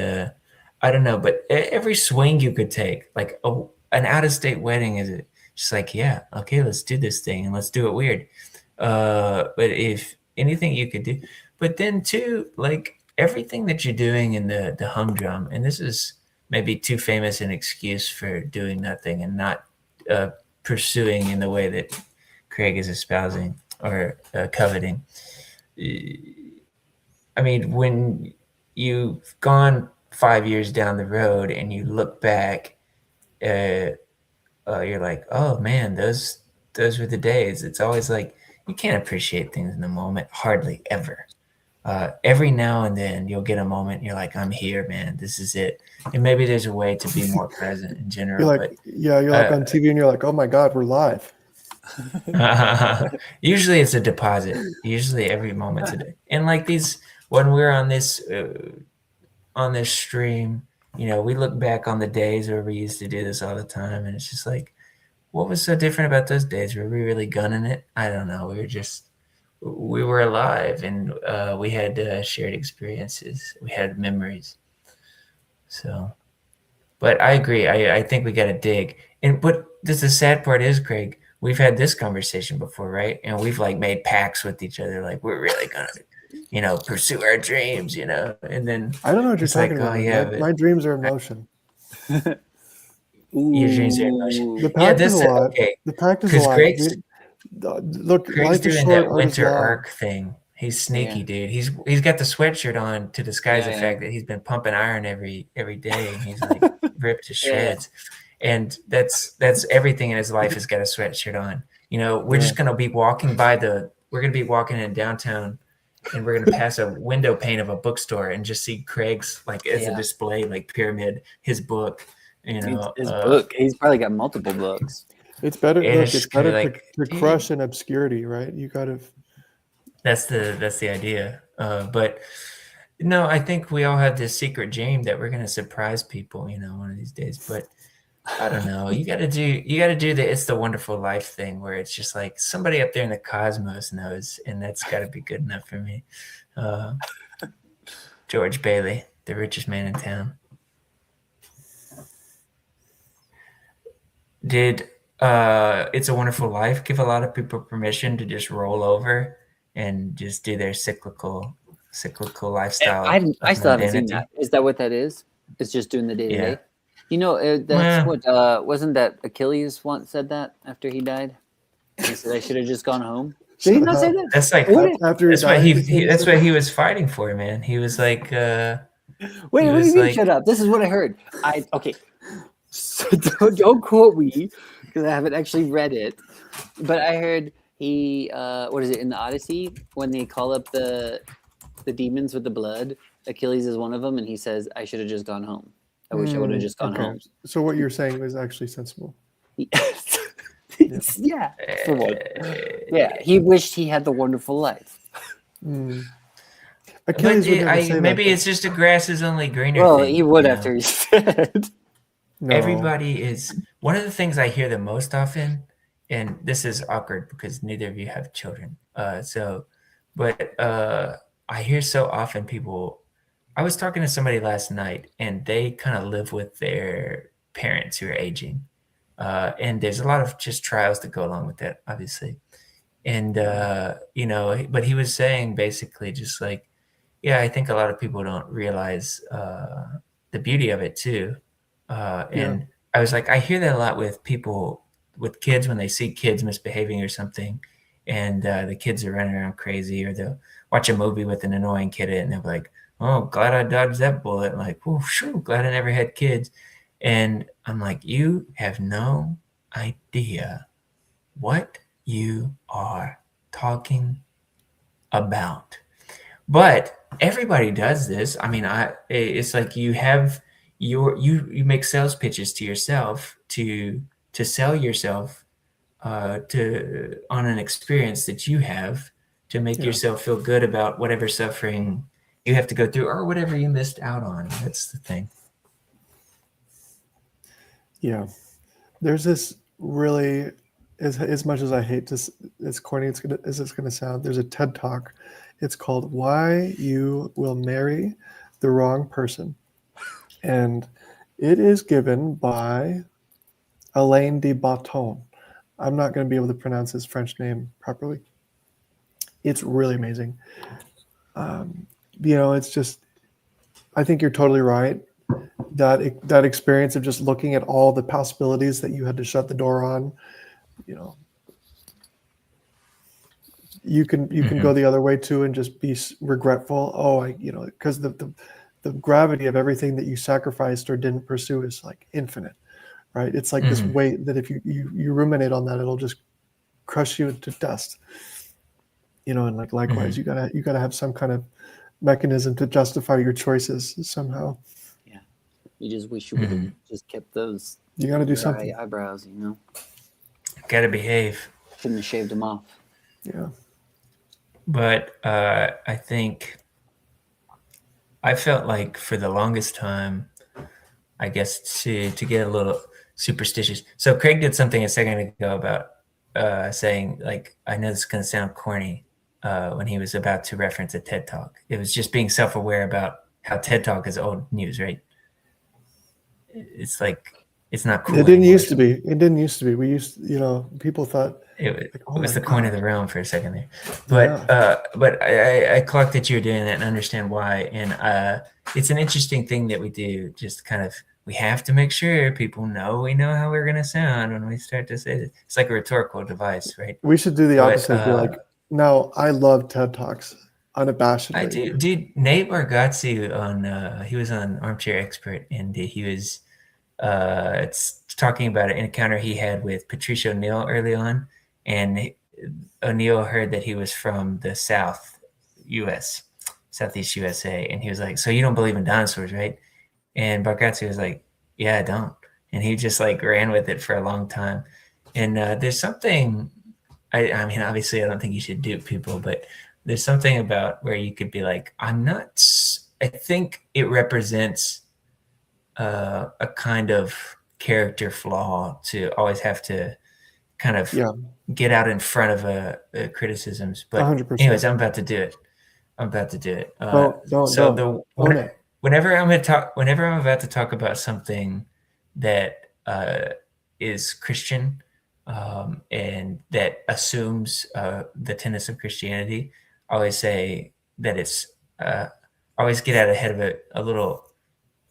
I don't know, but every swing you could take, like an out-of-state wedding, is it just like, yeah, okay, let's do this thing and let's do it weird. But if anything you could do, but then too, like everything that you're doing in the humdrum, and this is maybe too famous an excuse for doing nothing and not pursuing in the way that Craig is espousing or coveting. I mean, when you've gone 5 years down the road and you look back, you're like, oh man, those were the days. It's always like you can't appreciate things in the moment, hardly ever. Every now and then you'll get a moment and you're like, I'm here, man, this is it. And maybe there's a way to be more present in general. You're like, you're like on TV and you're like, oh my God, we're live. Usually it's a deposit. Usually every moment's a day. And like when we're on this stream, we look back on the days where we used to do this all the time, and it's just like, what was so different about those days? Were we really gunning it? I don't know. We were alive, and we had shared experiences. We had memories. So, but I agree. I think we got to dig. But the sad part is, Craig, we've had this conversation before, right? And we've like made pacts with each other, like we're really gonna pursue our dreams, and then I don't know what you're talking about. Oh, yeah, my dreams are in motion. Your dreams are in motion. The pact is a lot. Okay. The pact is a lot. Look, Craig's life is doing short, that art is winter long. arc thing. He's sneaky, dude. He's got the sweatshirt on to disguise the fact that he's been pumping iron every day, and he's like ripped to shreds. And that's everything in his life has got a sweatshirt on. We're just gonna be walking we're gonna be walking in downtown, and we're gonna pass a window pane of a bookstore and just see Craig's as a display, like pyramid, his book. His book. He's probably got multiple books. It's better. Look, It's better to crush in obscurity, right? You gotta. That's the idea. But no, I think we all have this secret dream that we're gonna surprise people, one of these days. But I don't know. You gotta do the It's the Wonderful Life thing, where it's just like somebody up there in the cosmos knows, and that's gotta be good enough for me. George Bailey, the richest man in town. Did It's a Wonderful Life give a lot of people permission to just roll over and just do their cyclical cyclical lifestyle I of still haven't seen mundanity. that. Is that what that is? It's just doing the day to Yeah. day. You know, that's Well, what wasn't that Achilles once said that after he died? He said, "I should have just gone home." Did he Shut not say up. that? that's like What did- After he that's what died, he said that's said what he was fighting for, man. He was like Wait, he what do you was mean? like Shut up! This is what I heard. Okay. So don't quote me because I haven't actually read it, but I heard he what is it in the Odyssey when they call up the demons with the blood? Achilles is one of them, and he says, "I should have just gone home. I wish I would have just gone okay. home." So what you're saying was actually sensible. Yeah, for one. Yeah, he wished he had the wonderful life. Achilles but would never say maybe that. it's just a grass is only greener Well, thing. he would you after know? he said. No. Everybody is one of the things I hear the most often, and this is awkward because neither of you have children. But I hear so often people. I was talking to somebody last night, and they kind of live with their parents who are aging, and there's a lot of just trials that go along with that, obviously. And but he was saying basically just like, yeah, I think a lot of people don't realize the beauty of it too. And I was like, I hear that a lot with people with kids when they see kids misbehaving or something, and the kids are running around crazy, or they'll watch a movie with an annoying kid in it, and they'll be like, "Oh, glad I dodged that bullet." I'm like, "Oh, sure, glad I never had kids." And I'm like, you have no idea what you are talking about. But everybody does this. I mean, it's like you have you make sales pitches to yourself to sell yourself to on an experience that you have to make yourself feel good about whatever suffering you have to go through or whatever you missed out on. That's the thing. Yeah. There's this really, as much as I hate this, as corny as it's gonna sound, there's a TED Talk. It's called "Why You Will Marry the Wrong Person," and it is given by Alain de Botton. I'm not going to be able to pronounce his French name properly. It's really amazing. It's just, I think you're totally right. That experience of just looking at all the possibilities that you had to shut the door on, you can go the other way too and just be regretful. Because the gravity of everything that you sacrificed or didn't pursue is like infinite, right? It's like this weight that if you ruminate on that, it'll just crush you to dust. And like likewise, you gotta have some kind of mechanism to justify your choices somehow. Yeah, you just wish you would have just kept those. You got to do something. Eyebrows, Gotta behave. Shouldn't have shaved them off. Yeah. But I think I felt like for the longest time, I guess to get a little superstitious. So Craig did something a second ago about saying, like, I know this is going to sound corny when he was about to reference a TED Talk. It was just being self-aware about how TED Talk is old news, right? It's like, it's not cool. It didn't anymore. used to be. It didn't used to be. We used, people thought it oh was my the coin of God. the realm for a second there. But I clocked that you were doing that and understand why. And it's an interesting thing that we do. Just kind of, we have to make sure people know we know how we're going to sound when we start to say this. It's like a rhetorical device, right? We should do the opposite. Be like, no, I love TED Talks unabashedly. I do, dude. Nate Bargatze he was on Armchair Expert, and he was it's talking about an encounter he had with Patricia O'Neill early on, and O'Neill heard that he was from the Southeast USA, and he was like, "So you don't believe in dinosaurs, right?" And Bargatze was like, "Yeah, I don't," and he just like ran with it for a long time. And there's something. I mean, obviously, I don't think you should dupe people, but there's something about where you could be like, I'm not. I think it represents a kind of character flaw to always have to kind of get out in front of criticisms. But 100%. anyways, I'm about to do it. Whenever I'm about to talk about something that is Christian and that assumes the tenets of Christianity, I always say that it's always get out ahead of it a little.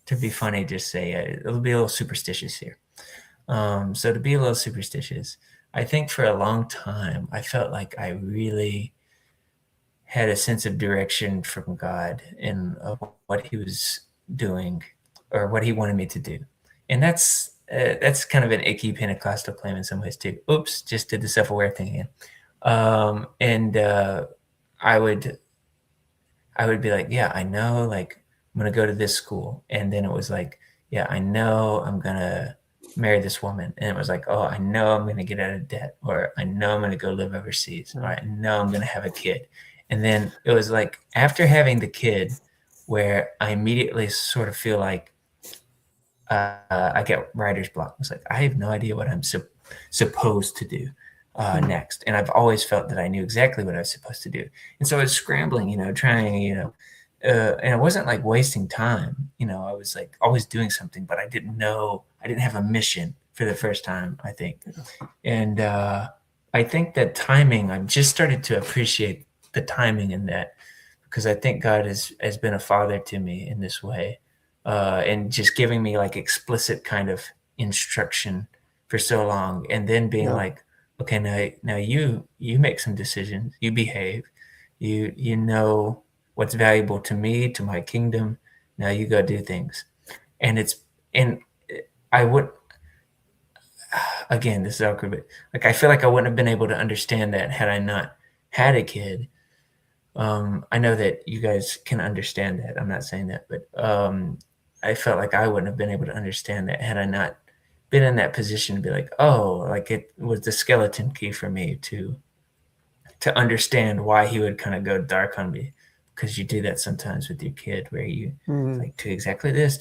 To be funny, just say it'll be a little superstitious here. So to be a little superstitious, I think for a long time I felt like I really had a sense of direction from God in what He was doing or what He wanted me to do, and that's kind of an icky Pentecostal claim in some ways too. Oops, just did the self-aware thing again. And I would be like, yeah, I know, like I'm gonna go to this school, and then it was like, yeah, I know I'm gonna marry this woman, and it was like, oh, I know I'm gonna get out of debt, or I know I'm gonna go live overseas, or I know I'm gonna have a kid, and then it was like after having the kid, where I immediately sort of feel like I get writer's block. It's like I have no idea what I'm supposed to do next, and I've always felt that I knew exactly what I was supposed to do, and so I was scrambling, trying, and it wasn't like wasting time. I was like always doing something, but I didn't have a mission for the first time, I think, and I think that timing. I've just started to appreciate the timing in that because I think God has been a father to me in this way. And just giving me like explicit kind of instruction for so long, and then being like, okay, now you make some decisions, you behave, you know what's valuable to me, to my kingdom. Now you go do things, and I would, again, this is awkward, but like I feel like I wouldn't have been able to understand that had I not had a kid. I know that you guys can understand that. I'm not saying that, but I felt like I wouldn't have been able to understand that had I not been in that position to be like, oh, like it was the skeleton key for me to understand why he would kind of go dark on me, because you do that sometimes with your kid where you like do exactly this,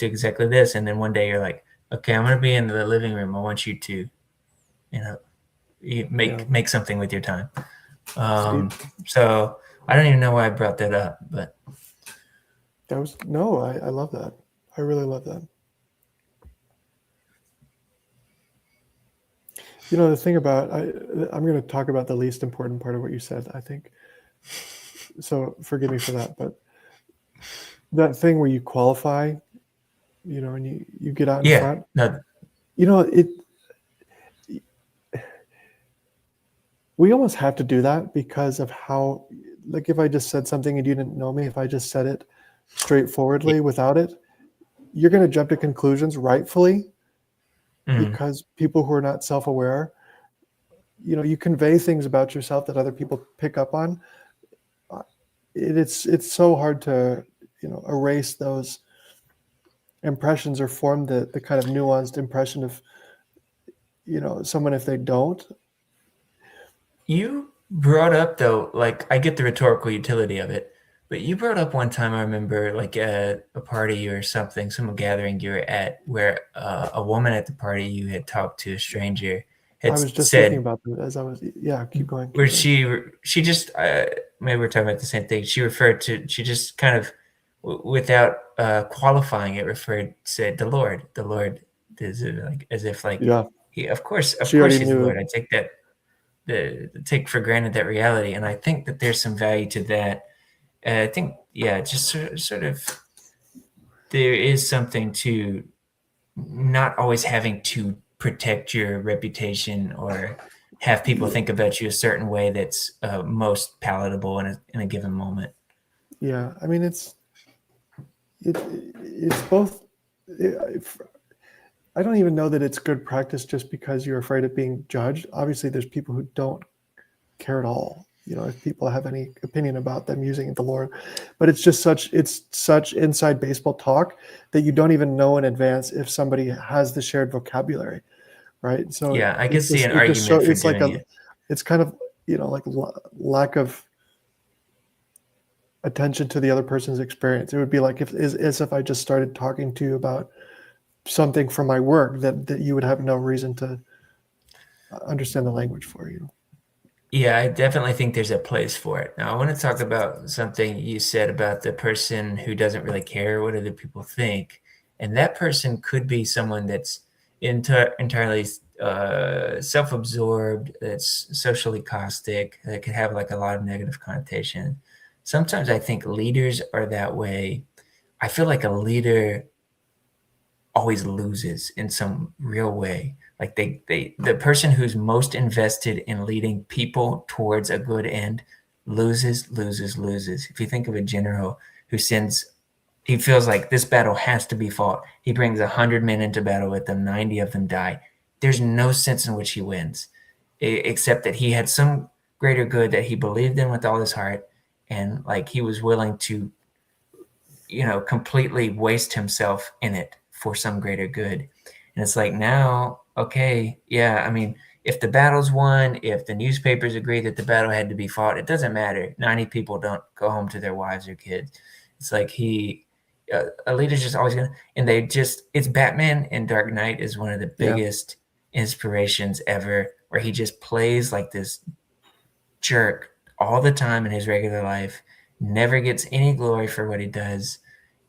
and then one day you're like, okay, I'm going to be in the living room. I want you to, you make something with your time. So I don't even know why I brought that up, but I love that. I really love that. The thing about, I'm going to talk about the least important part of what you said, I think. So forgive me for that, but that thing where you qualify, and you get out in front. No. We almost have to do that because of how, like, if I just said something and you didn't know me, if I just said it straightforwardly without it, you're going to jump to conclusions, rightfully, because people who are not self-aware, you convey things about yourself that other people pick up on. It's so hard to, erase those impressions or form the kind of nuanced impression of, someone if they don't. You brought up, though, like, I get the rhetorical utility of it, but you brought up one time, I remember, like at a party or something, some gathering you were at, where a woman at the party you had talked to, a stranger, had I was just said, thinking about that as I was, keep going. Where she just, maybe we're talking about the same thing. She just kind of, without qualifying it, said, the Lord is like, as if like, he, of course he's the Lord. I take that, take for granted that reality. And I think that there's some value to that. I think, just sort of, there is something to not always having to protect your reputation or have people think about you a certain way that's most palatable in a given moment. Yeah, I mean, it's both. I don't even know that it's good practice just because you're afraid of being judged. Obviously, there's people who don't care at all. If people have any opinion about them using the Lord, but it's such inside baseball talk that you don't even know in advance if somebody has the shared vocabulary, right? So I can see an argument for doing it. It's kind of like lack of attention to the other person's experience. It would be like as if I just started talking to you about something from my work that you would have no reason to understand the language for you. Yeah, I definitely think there's a place for it. Now, I want to talk about something you said about the person who doesn't really care what other people think. And that person could be someone that's entirely self-absorbed, that's socially caustic, that could have like a lot of negative connotation. sometimes I think leaders are that way. I feel like a leader always loses in some real way. Like the person who's most invested in leading people towards a good end loses, loses, loses. If you think of a general who sends, he feels like this battle has to be fought. He brings 100 men into battle with them, 90 of them die. There's no sense in which he wins, except that he had some greater good that he believed in with all his heart, and like he was willing to, completely waste himself in it for some greater good. And it's like, now, okay, yeah, I mean, if the battle's won, if the newspapers agree that the battle had to be fought, it doesn't matter. 90 people don't go home to their wives or kids. It's like a leader's just always gonna, and it's Batman and Dark Knight is one of the biggest inspirations ever, where he just plays like this jerk all the time in his regular life, never gets any glory for what he does,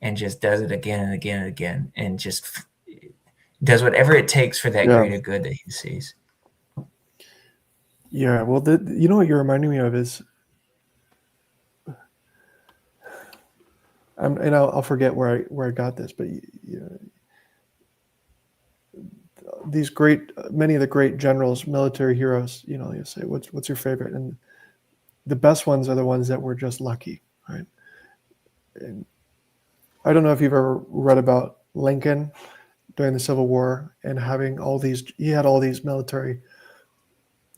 and just does it again and again and again, and just does whatever it takes for that greater good that he sees. Yeah, well, you know what you're reminding me of is, and I'll forget where I got this, but many of the great generals, military heroes, you say, what's your favorite? And the best ones are the ones that were just lucky, right? And I don't know if you've ever read about Lincoln during the Civil War and having he had all these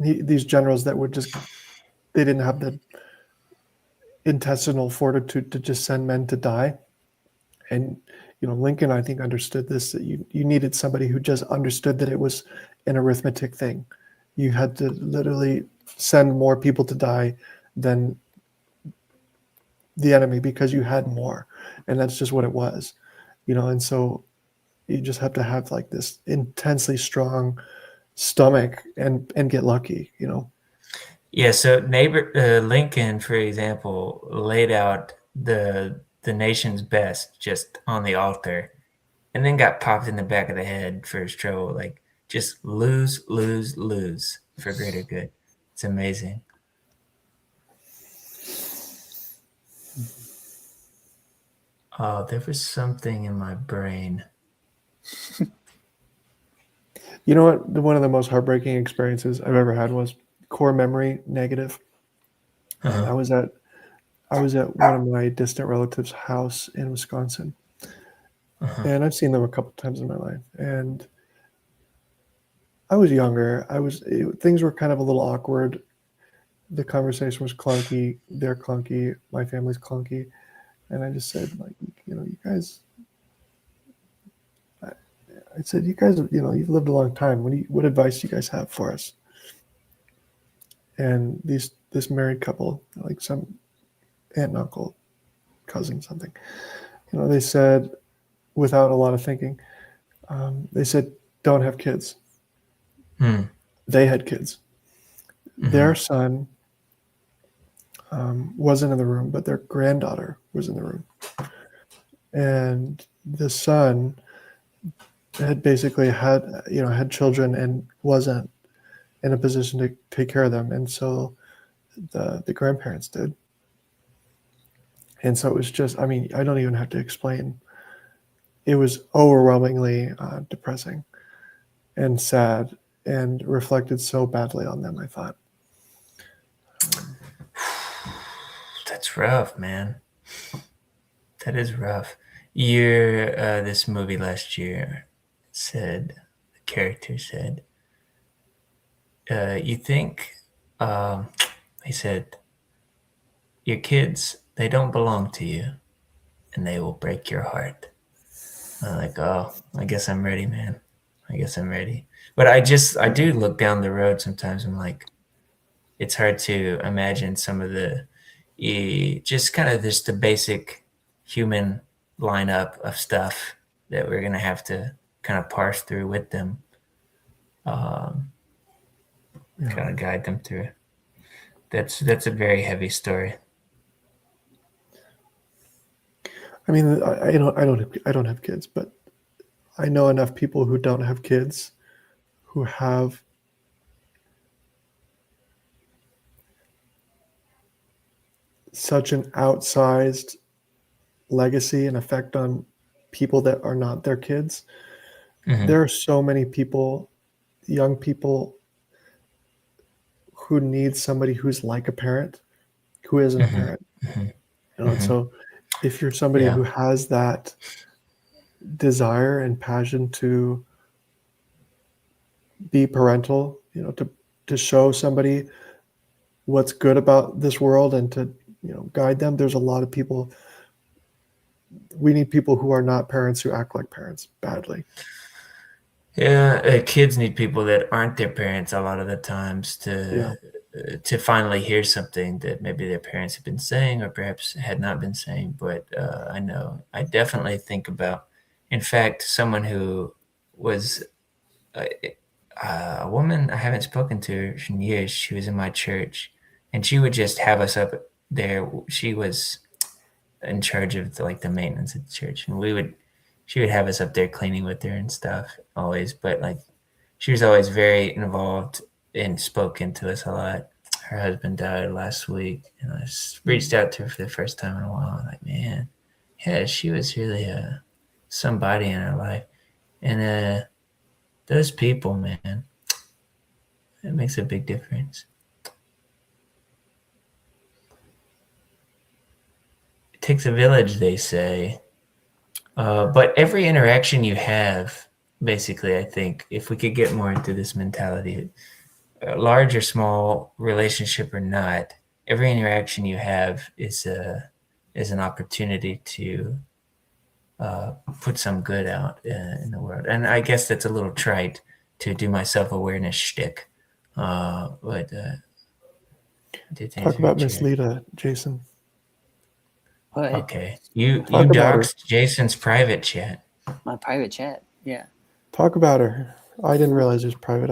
these generals that would they didn't have the intestinal fortitude to just send men to die. And, Lincoln, I think, understood this, that you needed somebody who just understood that it was an arithmetic thing. You had to literally send more people to die than the enemy because you had more. And that's just what it was, and so you just have to have like this intensely strong stomach and get lucky, Yeah, so Lincoln, for example, laid out the nation's best just on the altar, and then got popped in the back of the head for his trouble. Like, just lose, lose, lose for greater good. It's amazing. Oh, there was something in my brain. You know what? One of the most heartbreaking experiences I've ever had was core memory negative. And I was at one of my distant relatives' house in Wisconsin, and I've seen them a couple times in my life. And I was younger. Things were kind of a little awkward. The conversation was clunky. They're clunky. My family's clunky. And I just said, like, you guys. I said, you guys, you've lived a long time. What advice do you guys have for us? And this married couple, like some aunt and uncle, cousin, something, they said, without a lot of thinking, they said, don't have kids. They had kids. Their son wasn't in the room, but their granddaughter was in the room. And the son had basically had children and wasn't in a position to take care of them. And so the grandparents did. And so it was just, I mean, I don't even have to explain. It was overwhelmingly depressing and sad and reflected so badly on them, I thought. That's rough, man. That is rough. This movie last year said, the character said, you think, he said, your kids, they don't belong to you, and they will break your heart. I'm like, oh, I guess I'm ready, man. I guess I'm ready. But I do look down the road sometimes. I'm like, it's hard to imagine some of just the basic human lineup of stuff that we're going to have to kind of parse through with them, kind of guide them through. That's a very heavy story. I mean, I don't have kids, but I know enough people who don't have kids who have such an outsized legacy and effect on people that are not their kids. Mhm. There are so many people, young people, who need somebody who's like a parent, who isn't a Mhm. parent. Mhm. And Mhm. so if you're somebody Yeah. who has that desire and passion to be parental, to show somebody what's good about this world and to, guide them, there's a lot of people. We need people who are not parents who act like parents badly. Yeah, kids need people that aren't their parents a lot of the times Yeah. to finally hear something that maybe their parents have been saying or perhaps had not been saying. But I know I definitely think about, in fact, someone who was a woman I haven't spoken to in years. She was in my church, and she would just have us up there. She was in charge of the maintenance at the church, and she would have us up there cleaning with her and stuff always. But like, she was always very involved and spoke into us a lot. Her husband died last week, and I just reached out to her for the first time in a while. Like, man, yeah, she was really somebody in her life, and those people, man, it makes a big difference. It takes a village, they say. But every interaction you have, basically, I think, if we could get more into this mentality, large or small, relationship or not, every interaction you have is an opportunity to put some good out in the world. And I guess that's a little trite to do my self-awareness shtick. But did Talk answer your about Miss chair. Lita, Jason. What? Okay, you Talk about her. doxed Jason's private chat. My private chat. Yeah. Talk about her. I didn't realize it was private.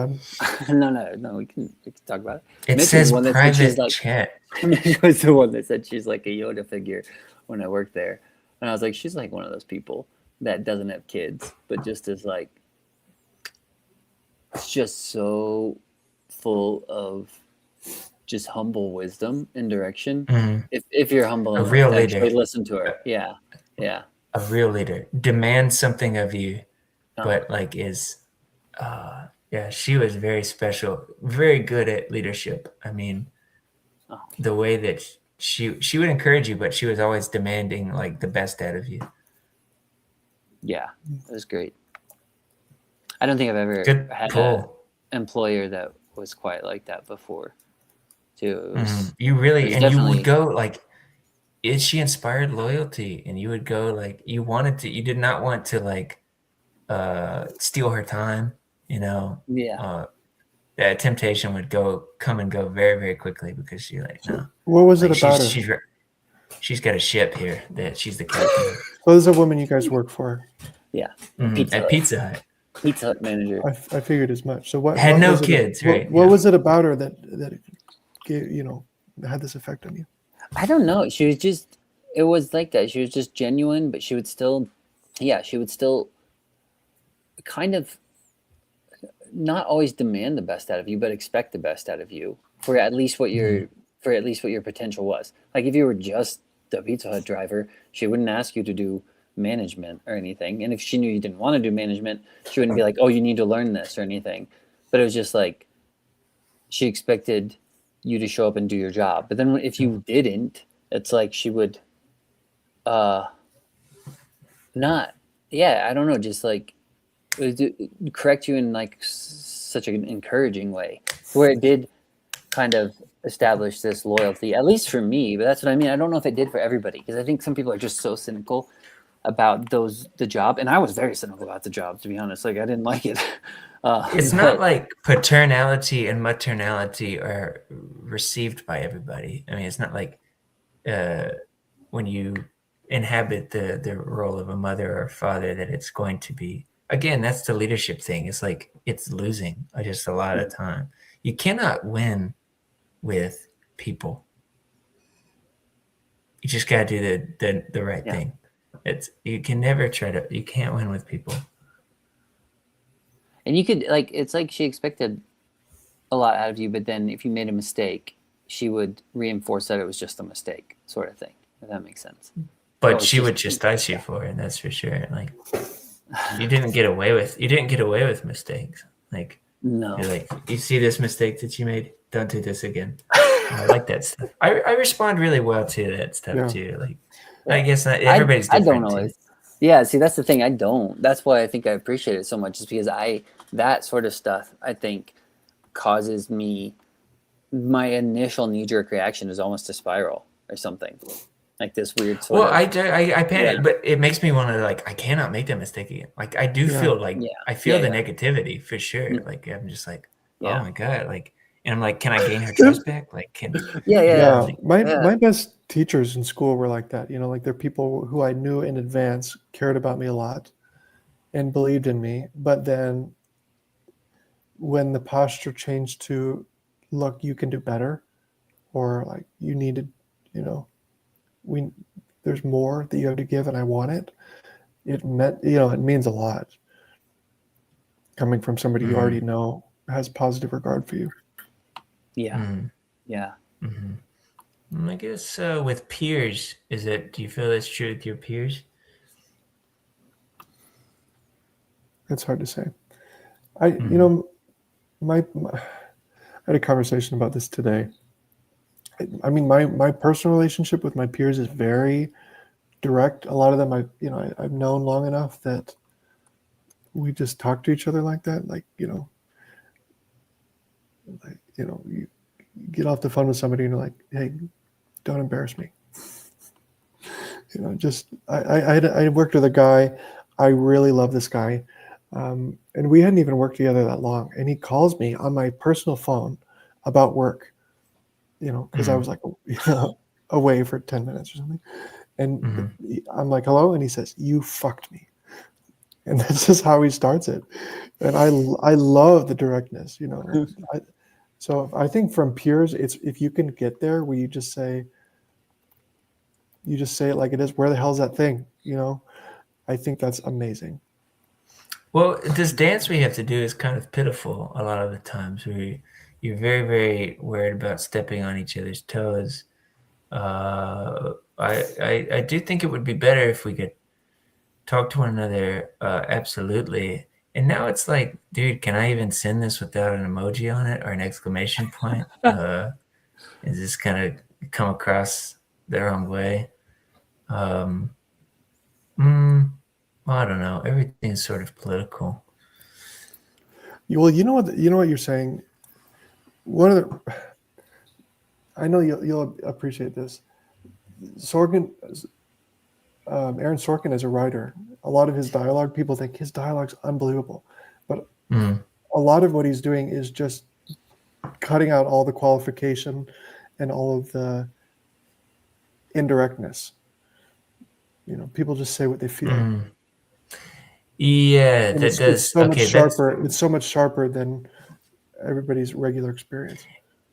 No. We can talk about it. It Mitch was says the one that said she's private like. chat. Mitch was the one that said she's like a Yoda figure when I worked there, and I was like, she's like one of those people that doesn't have kids, but just is like, it's just so full of just humble wisdom and direction. Mhm. If you're humble A enough real to actually leader. listen to her, yeah. A real leader demands something of you, Oh, but like is yeah, she was very special, very good at leadership. I mean, oh, the way that she would encourage you, but she was always demanding like the best out of you. yeah, it was great. I don't think I've ever Good had pull. an employer that was quite like that before. Too. It was, You it really, was and you definitely would go like, she inspired loyalty, and you would go like, you did not want to like steal her time, yeah. that temptation would come and go very, very quickly because you're like, no, What was it like about her? she's got a ship here that she's the captain of. So this is a woman you guys work for. Yeah. At Pizza Hut. Pizza Hut manager. I figured as much. So what Had no was kids, it? right? What Yeah. was it about her that gave, had this effect on you? I don't know. She was just, it was like that. She was just genuine, but she would still kind of not always demand the best out of you, but expect the best out of you for at least what your potential was. Like if you were just the Pizza Hut driver, she wouldn't ask you to do management or anything. And if she knew you didn't want to do management, she wouldn't be like, "Oh, you need to learn this" or anything. But it was just like she expected you to show up and do your job. But then if you didn't, it's like she would not, yeah, I don't know, just like correct you in like such an encouraging way where it did kind of establish this loyalty, at least for me. But that's what I mean. I don't know if it did for everybody, because I think some people are just so cynical about the job, and I was very cynical about the job, to be honest. Like I didn't like it. It's not like paternality and maternality are received by everybody. I mean, it's not like when you inhabit the role of a mother or a father that it's going to be. Again, that's the leadership thing. It's like it's losing just a lot of time. You cannot win with people. You just got to do the right thing. You can never you can't win with people. And you could, like, it's like she expected a lot out of you, but then if you made a mistake, she would reinforce that it was just a mistake, sort of thing. If that makes sense. But she would chastise you for it, that's for sure. Like, you didn't get away with mistakes. Like, No. you're like, you see this mistake that you made, don't do this again. I like that stuff. I respond really well to that stuff too. Like, I guess not everybody's different. I don't always. Too. Yeah, see, that's the thing. I don't. That's why I think I appreciate it so much, is because that sort of stuff, I think, causes me, my initial knee-jerk reaction is almost a spiral or something. Like this weird sort of. Well, I panic, but it makes me want to, like, I cannot make that mistake again. Like, I do feel like, I feel the negativity for sure. Like, I'm just like, oh my God. Like, and I'm like, can I gain her trust back? Like, can. My best teachers in school were like that. You know, like they're people who I knew in advance cared about me a lot and believed in me. But then when the posture changed to, look, you can do better, or like you needed, you know, there's more that you have to give and I want it. It meant, you know, it means a lot coming from somebody you already know has positive regard for you. Yeah. I guess with peers, do you feel that's true with your peers? It's hard to say. You know, I had a conversation about this today. I mean, my personal relationship with my peers is very direct. A lot of them, I've known long enough that we just talk to each other like that. Like, you get off the phone with somebody and you're like, hey, don't embarrass me. You know, just I worked with a guy. I really love this guy, and we hadn't even worked together that long. And he calls me on my personal phone about work. You know, because I was like, away for 10 minutes or something. And I'm like, hello. And he says, you fucked me. And that's just how he starts it. And I love the directness, you know. So I think from peers, it's if you can get there where you just say it like it is, where the hell's that thing? You know, I think that's amazing. Well, this dance we have to do is kind of pitiful a lot of the times. You're very, very worried about stepping on each other's toes. I do think it would be better if we could talk to one another. Absolutely. And now it's like, dude, can I even send this without an emoji on it or an exclamation point? Is this kind of come across the wrong way? I don't know. Everything's sort of political. Well, you know what you're saying. I know you'll appreciate this. Aaron Sorkin is a writer. A lot of his dialogue, people think his dialogue's unbelievable, but a lot of what he's doing is just cutting out all the qualification and all of the indirectness. You know, people just say what they feel. Yeah, and that it's, does. It's so much sharper. It's so much sharper than everybody's regular experience.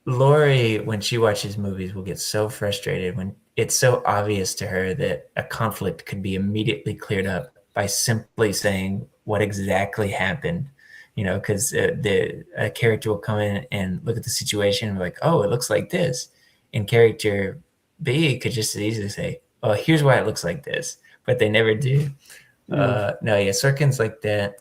Lori, when she watches movies, will get so frustrated when it's so obvious to her that a conflict could be immediately cleared up by simply saying what exactly happened. You know, because a character will come in and look at the situation and be like, oh, it looks like this. And character B could just as easily say, oh, here's why it looks like this. But they never do. Sorkin's like that.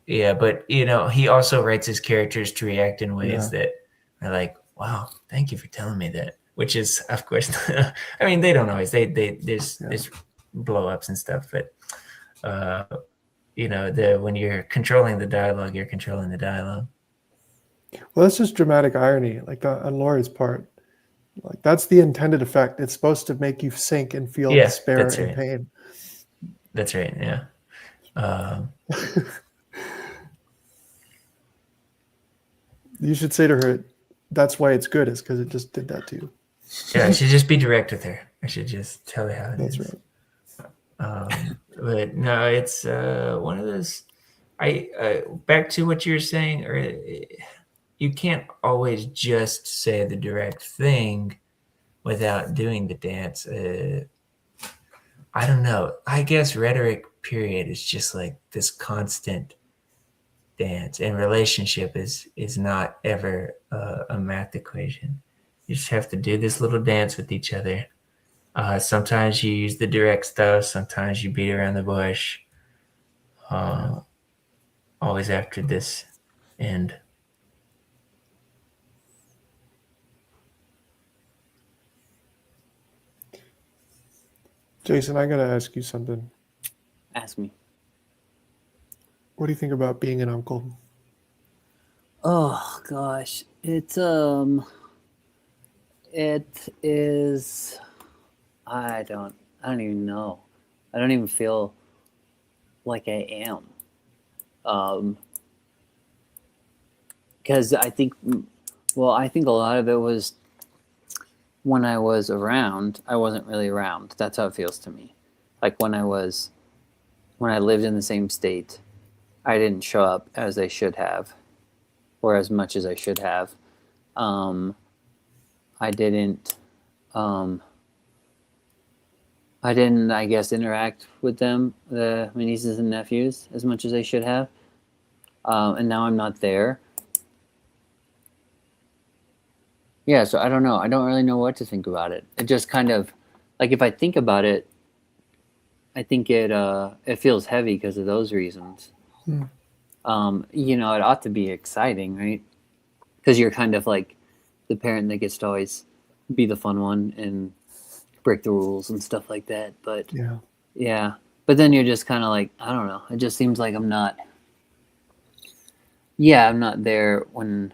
Yeah, but you know, he also writes his characters to react in ways that are like, wow, thank you for telling me that. Which is, of course, I mean, they don't always. There's blow ups and stuff, but you know, when you're controlling the dialogue, you're controlling the dialogue. Well, that's just dramatic irony, like on Laurie's part. Like that's the intended effect. It's supposed to make you sink and feel despair and pain. That's right. Yeah. You should say to her, "That's why it's good, is because it just did that to you." Yeah, I should just be direct with her. I should just tell her how it is. That's right. But no, it's one of those. Back to what you were saying, or you can't always just say the direct thing without doing the dance. I don't know. I guess rhetoric, period, is just like this constant dance, and relationship is not ever a math equation. You just have to do this little dance with each other. Sometimes you use the direct stuff. Sometimes you beat around the bush. Always after this end. Jason, I gotta ask you something. Ask me. What do you think about being an uncle? Oh gosh, it is. I don't even know. I don't even feel like I am. Because I think a lot of it was when I was around, I wasn't really around. That's how it feels to me. Like when I lived in the same state, I didn't show up as I should have, or as much as I should have. I didn't, I guess, interact with them, my nieces and nephews, as much as I should have. And now I'm not there. Yeah, so I don't know. I don't really know what to think about it. It just kind of, like, if I think about it, I think it feels heavy because of those reasons. It ought to be exciting, right? Because you're kind of like the parent that gets to always be the fun one and break the rules and stuff like that. But yeah. But then you're just kind of like, I don't know. It just seems like I'm not there when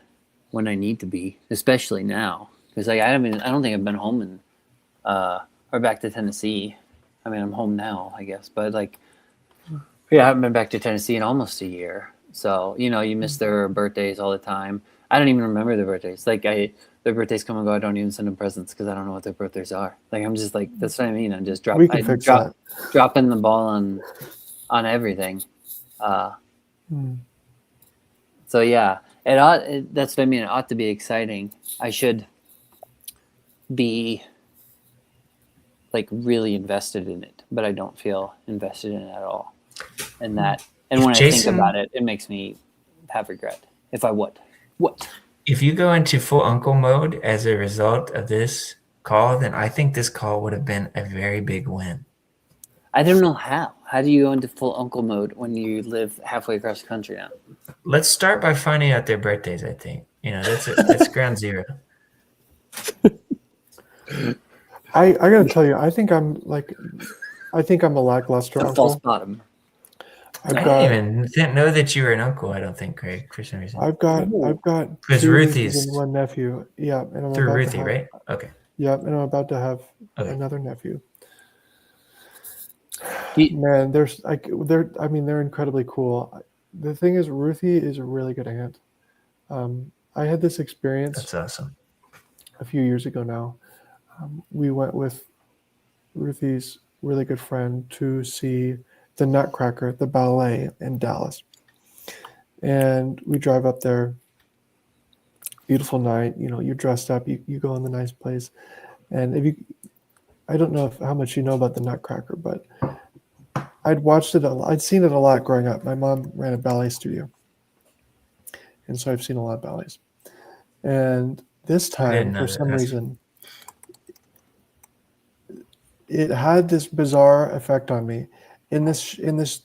I need to be, especially now. Because like I don't think I've been home in or back to Tennessee. I mean, I'm home now, I guess, but like, I haven't been back to Tennessee in almost a year. So you miss their birthdays all the time. I don't even remember their birthdays. Like their birthdays come and go. I don't even send them presents because I don't know what their birthdays are. Like I'm just like, that's what I mean. I'm just dropping the ball on everything. So yeah, that's what I mean. It ought to be exciting. I should be like really invested in it, but I don't feel invested in it at all. And when I think about it, it makes me have regret. If I would. What? If you go into full uncle mode as a result of this call, then I think this call would have been a very big win. I don't know how. How do you go into full uncle mode when you live halfway across the country now? Let's start by finding out their birthdays, I think. That's ground zero. I gotta tell you, I think I'm a lackluster a uncle. False bottom. I didn't know that you were an uncle, I don't think, Craig, for some reason. I've got Because two Ruthie's nieces and one nephew. Yeah, and I'm through about Ruthie, to have, right? Okay. Yeah, and I'm about to have another nephew. Man, they're incredibly cool. The thing is, Ruthie is a really good aunt. I had this experience. That's awesome. A few years ago now. We went with Ruthie's really good friend to see the Nutcracker, the ballet in Dallas. And we drive up there, beautiful night, you're dressed up, you go in the nice place. And I don't know how much you know about the Nutcracker, but I'd watched it, I'd seen it a lot growing up. My mom ran a ballet studio. And so I've seen a lot of ballets. And this time, for some reason, it had this bizarre effect on me. In this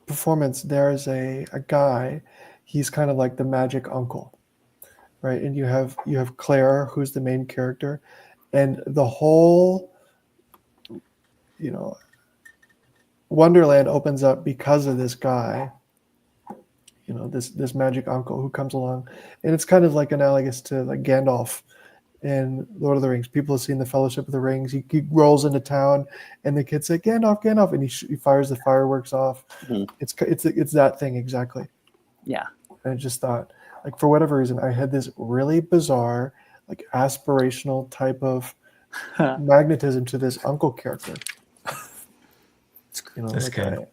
performance, there's a guy. He's kind of like the magic uncle, right? And you have Claire, who's the main character, and the whole, Wonderland opens up because of this guy. This magic uncle who comes along, and it's kind of like analogous to like Gandalf in Lord of the Rings. People have seen the Fellowship of the Rings. He rolls into town, and the kids say Gandalf, Gandalf, and he fires the fireworks off. Mm-hmm. It's that thing exactly. Yeah. And I just thought, like, for whatever reason, I had this really bizarre, like, aspirational type of magnetism to this uncle character. That's like good.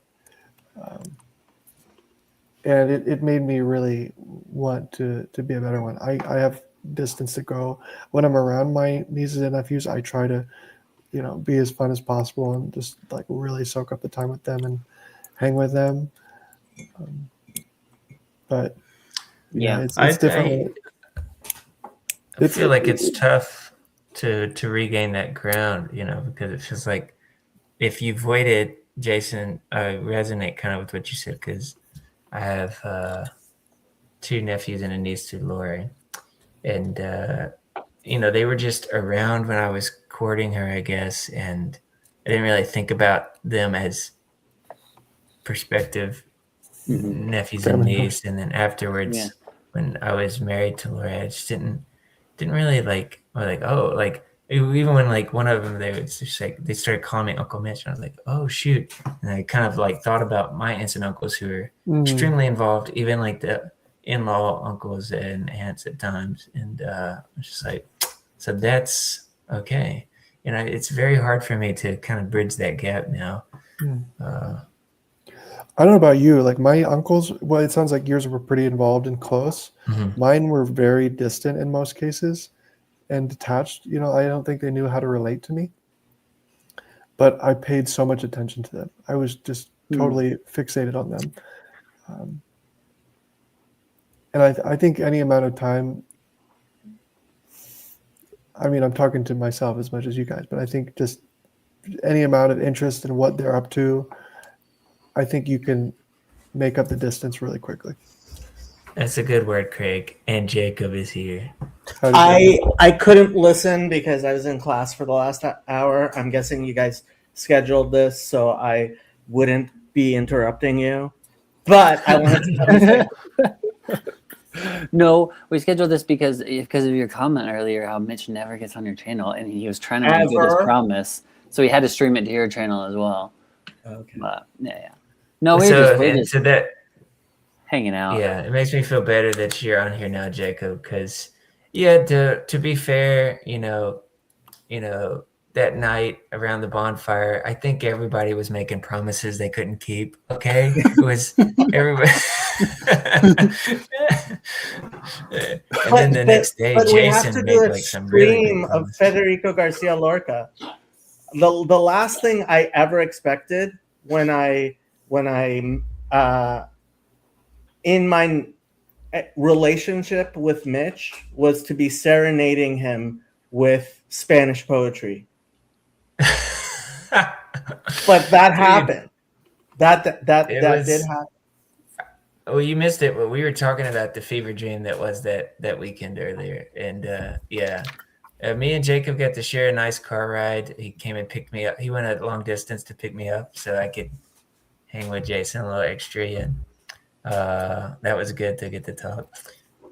And it made me really want to be a better one. I have distance to go. When I'm around my nieces and nephews, I try to, be as fun as possible and just like really soak up the time with them and hang with them. But it's different. I feel like it's tough to regain that ground, because it feels like if you voided Jason, I resonate kind of with what you said, because I have 2 nephews and a niece to Lori, and they were just around when I was courting her, I guess, and I didn't really think about them as prospective nephews and niece. And then afterwards, when I was married to Lori, I just didn't really even when like one of them, they would just like, they started calling me Uncle Mitch, and I was like, oh shoot. And I kind of like thought about my aunts and uncles who were extremely involved, even like the in-law uncles and aunts at times. And it's just like, so that's okay. It's very hard for me to kind of bridge that gap now. I don't know about you, like my uncles, well, it sounds like yours were pretty involved and close. Mine were very distant in most cases and detached. I don't think they knew how to relate to me, but I paid so much attention to them. I was just totally fixated on them. And I think any amount of time, I mean, I'm talking to myself as much as you guys, but I think just any amount of interest in what they're up to, I think you can make up the distance really quickly. That's a good word, Craig. And Jacob is here. I couldn't listen because I was in class for the last hour. I'm guessing you guys scheduled this so I wouldn't be interrupting you. But I wanted to No, we scheduled this because of your comment earlier, how Mitch never gets on your channel, and he was trying to make good his promise. So he had to stream it to your channel as well. Okay. But, yeah. No, we're just that hanging out. Yeah, it makes me feel better that you're on here now, Jacob, because to be fair, that night around the bonfire, I think everybody was making promises they couldn't keep. Okay, it was everybody. And then the next day, Jason made like some really big of Federico Garcia Lorca. The last thing I ever expected when I in my relationship with Mitch was to be serenading him with Spanish poetry. But that happened. That did happen. Well, you missed it, but we were talking about the fever dream that was that weekend earlier. And me and Jacob got to share a nice car ride. He came and picked me up. He went a long distance to pick me up so I could hang with Jason a little extra. And that was good to get to talk.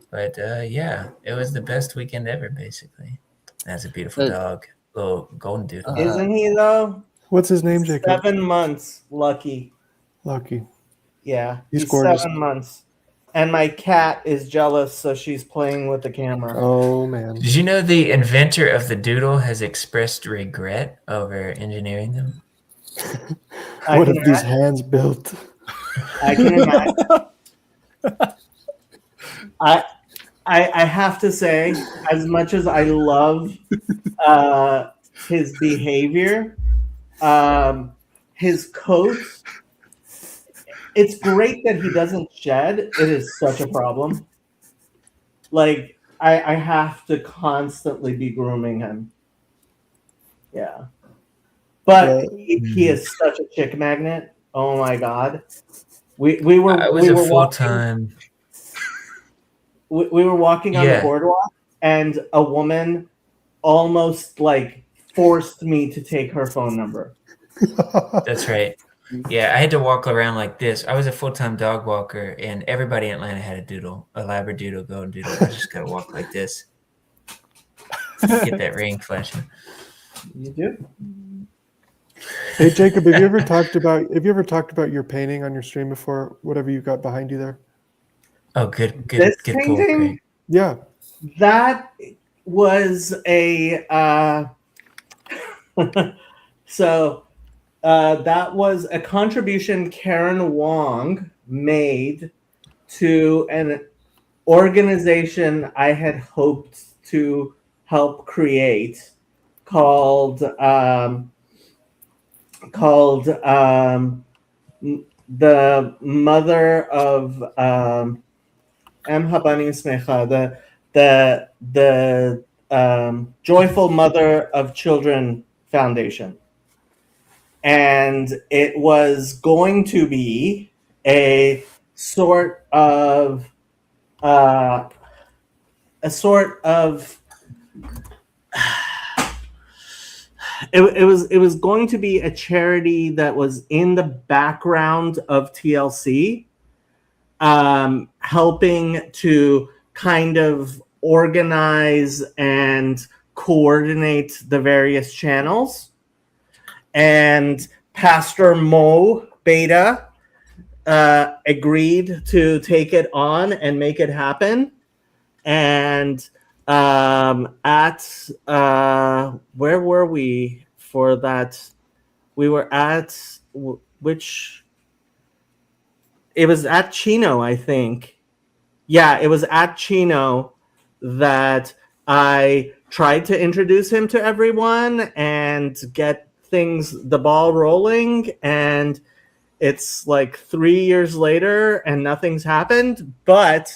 But it was the best weekend ever, basically. That's a beautiful dog, little golden doodle. Isn't he though? What's his name, Jacob? 7 months, Lucky. Yeah, he's 7 months. And my cat is jealous, so she's playing with the camera. Oh, man. Did you know the inventor of the doodle has expressed regret over engineering them? What have these hands built? I can imagine. I have to say, as much as I love his behavior, his coat, it's great that he doesn't shed. It is such a problem. Like, I have to constantly be grooming him. Yeah. But he is such a chick magnet. Oh my God. We were full-time. We were walking on the boardwalk, and a woman almost like forced me to take her phone number. That's right. Yeah, I had to walk around like this. I was a full-time dog walker, and everybody in Atlanta had a doodle, a Labradoodle, golden doodle. I just gotta walk like this. Get that ring flashing. You do. Hey Jacob, have you ever talked about your painting on your stream before? Whatever you got behind you there. Oh, good This pull, painting? Craig. Yeah. That was a so that was a contribution Karen Wong made to an organization I had hoped to help create called the Mother of M. Habani Smecha, the Joyful Mother of Children Foundation, and it was going to be a sort of uh, a sort of it was going to be a charity that was in the background of TLC, helping to kind of organize and coordinate the various channels. And Pastor Mo Beta agreed to take it on and make it happen. And at where were we for that? We were at which? It was at Chino, I think. Yeah, it was at Chino that I tried to introduce him to everyone and get the ball rolling. And it's like 3 years later and nothing's happened. But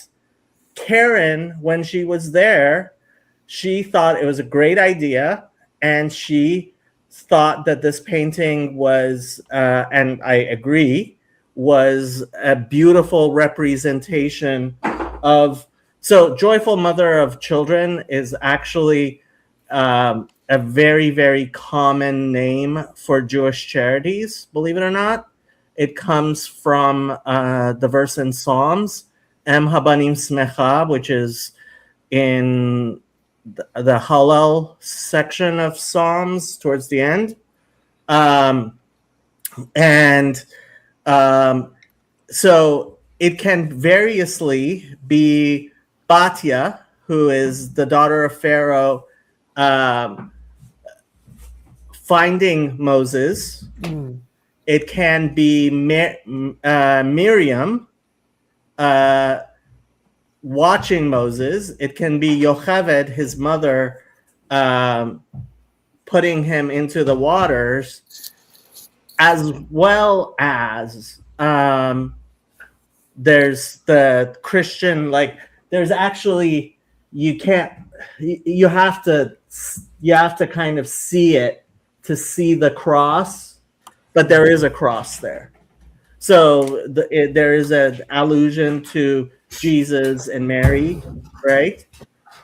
Karen, when she was there, she thought it was a great idea, and she thought that this painting was, and I agree, was a beautiful representation of. So, Joyful Mother of Children is actually a very, very common name for Jewish charities, believe it or not. It comes from the verse in Psalms, Em Habanim Smecha, which is in the Hallel section of Psalms towards the end. So it can variously be Batya, who is the daughter of Pharaoh, finding Moses. It can be Miriam, watching Moses. It can be Yocheved, his mother, putting him into the waters, as well as there's the Christian, like there's actually, you have to kind of see it to see the cross, but there is a cross there. So there is an allusion to Jesus and Mary, right?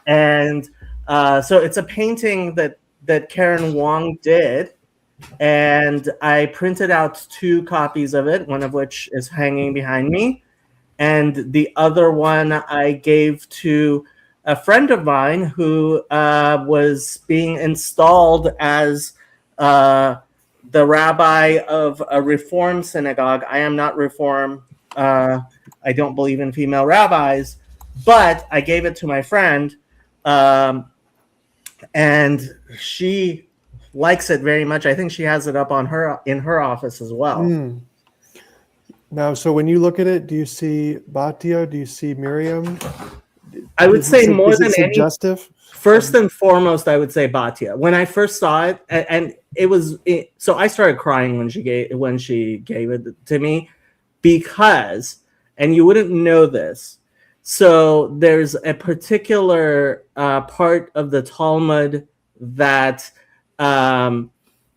And so it's a painting that Karen Wong did, and I printed out 2 copies of it, one of which is hanging behind me, and the other one I gave to a friend of mine who was being installed as the rabbi of a Reform synagogue. I am not Reform. I don't believe in female rabbis, but I gave it to my friend, and she likes it very much. I think she has it up in her office as well. Now, so when you look at it, do you see Batya? Do you see Miriam? I would say more than suggestive? First and foremost, I would say Batya. When I first saw it, and so I started crying when she gave it to me, because, and you wouldn't know this, so there's a particular part of the Talmud that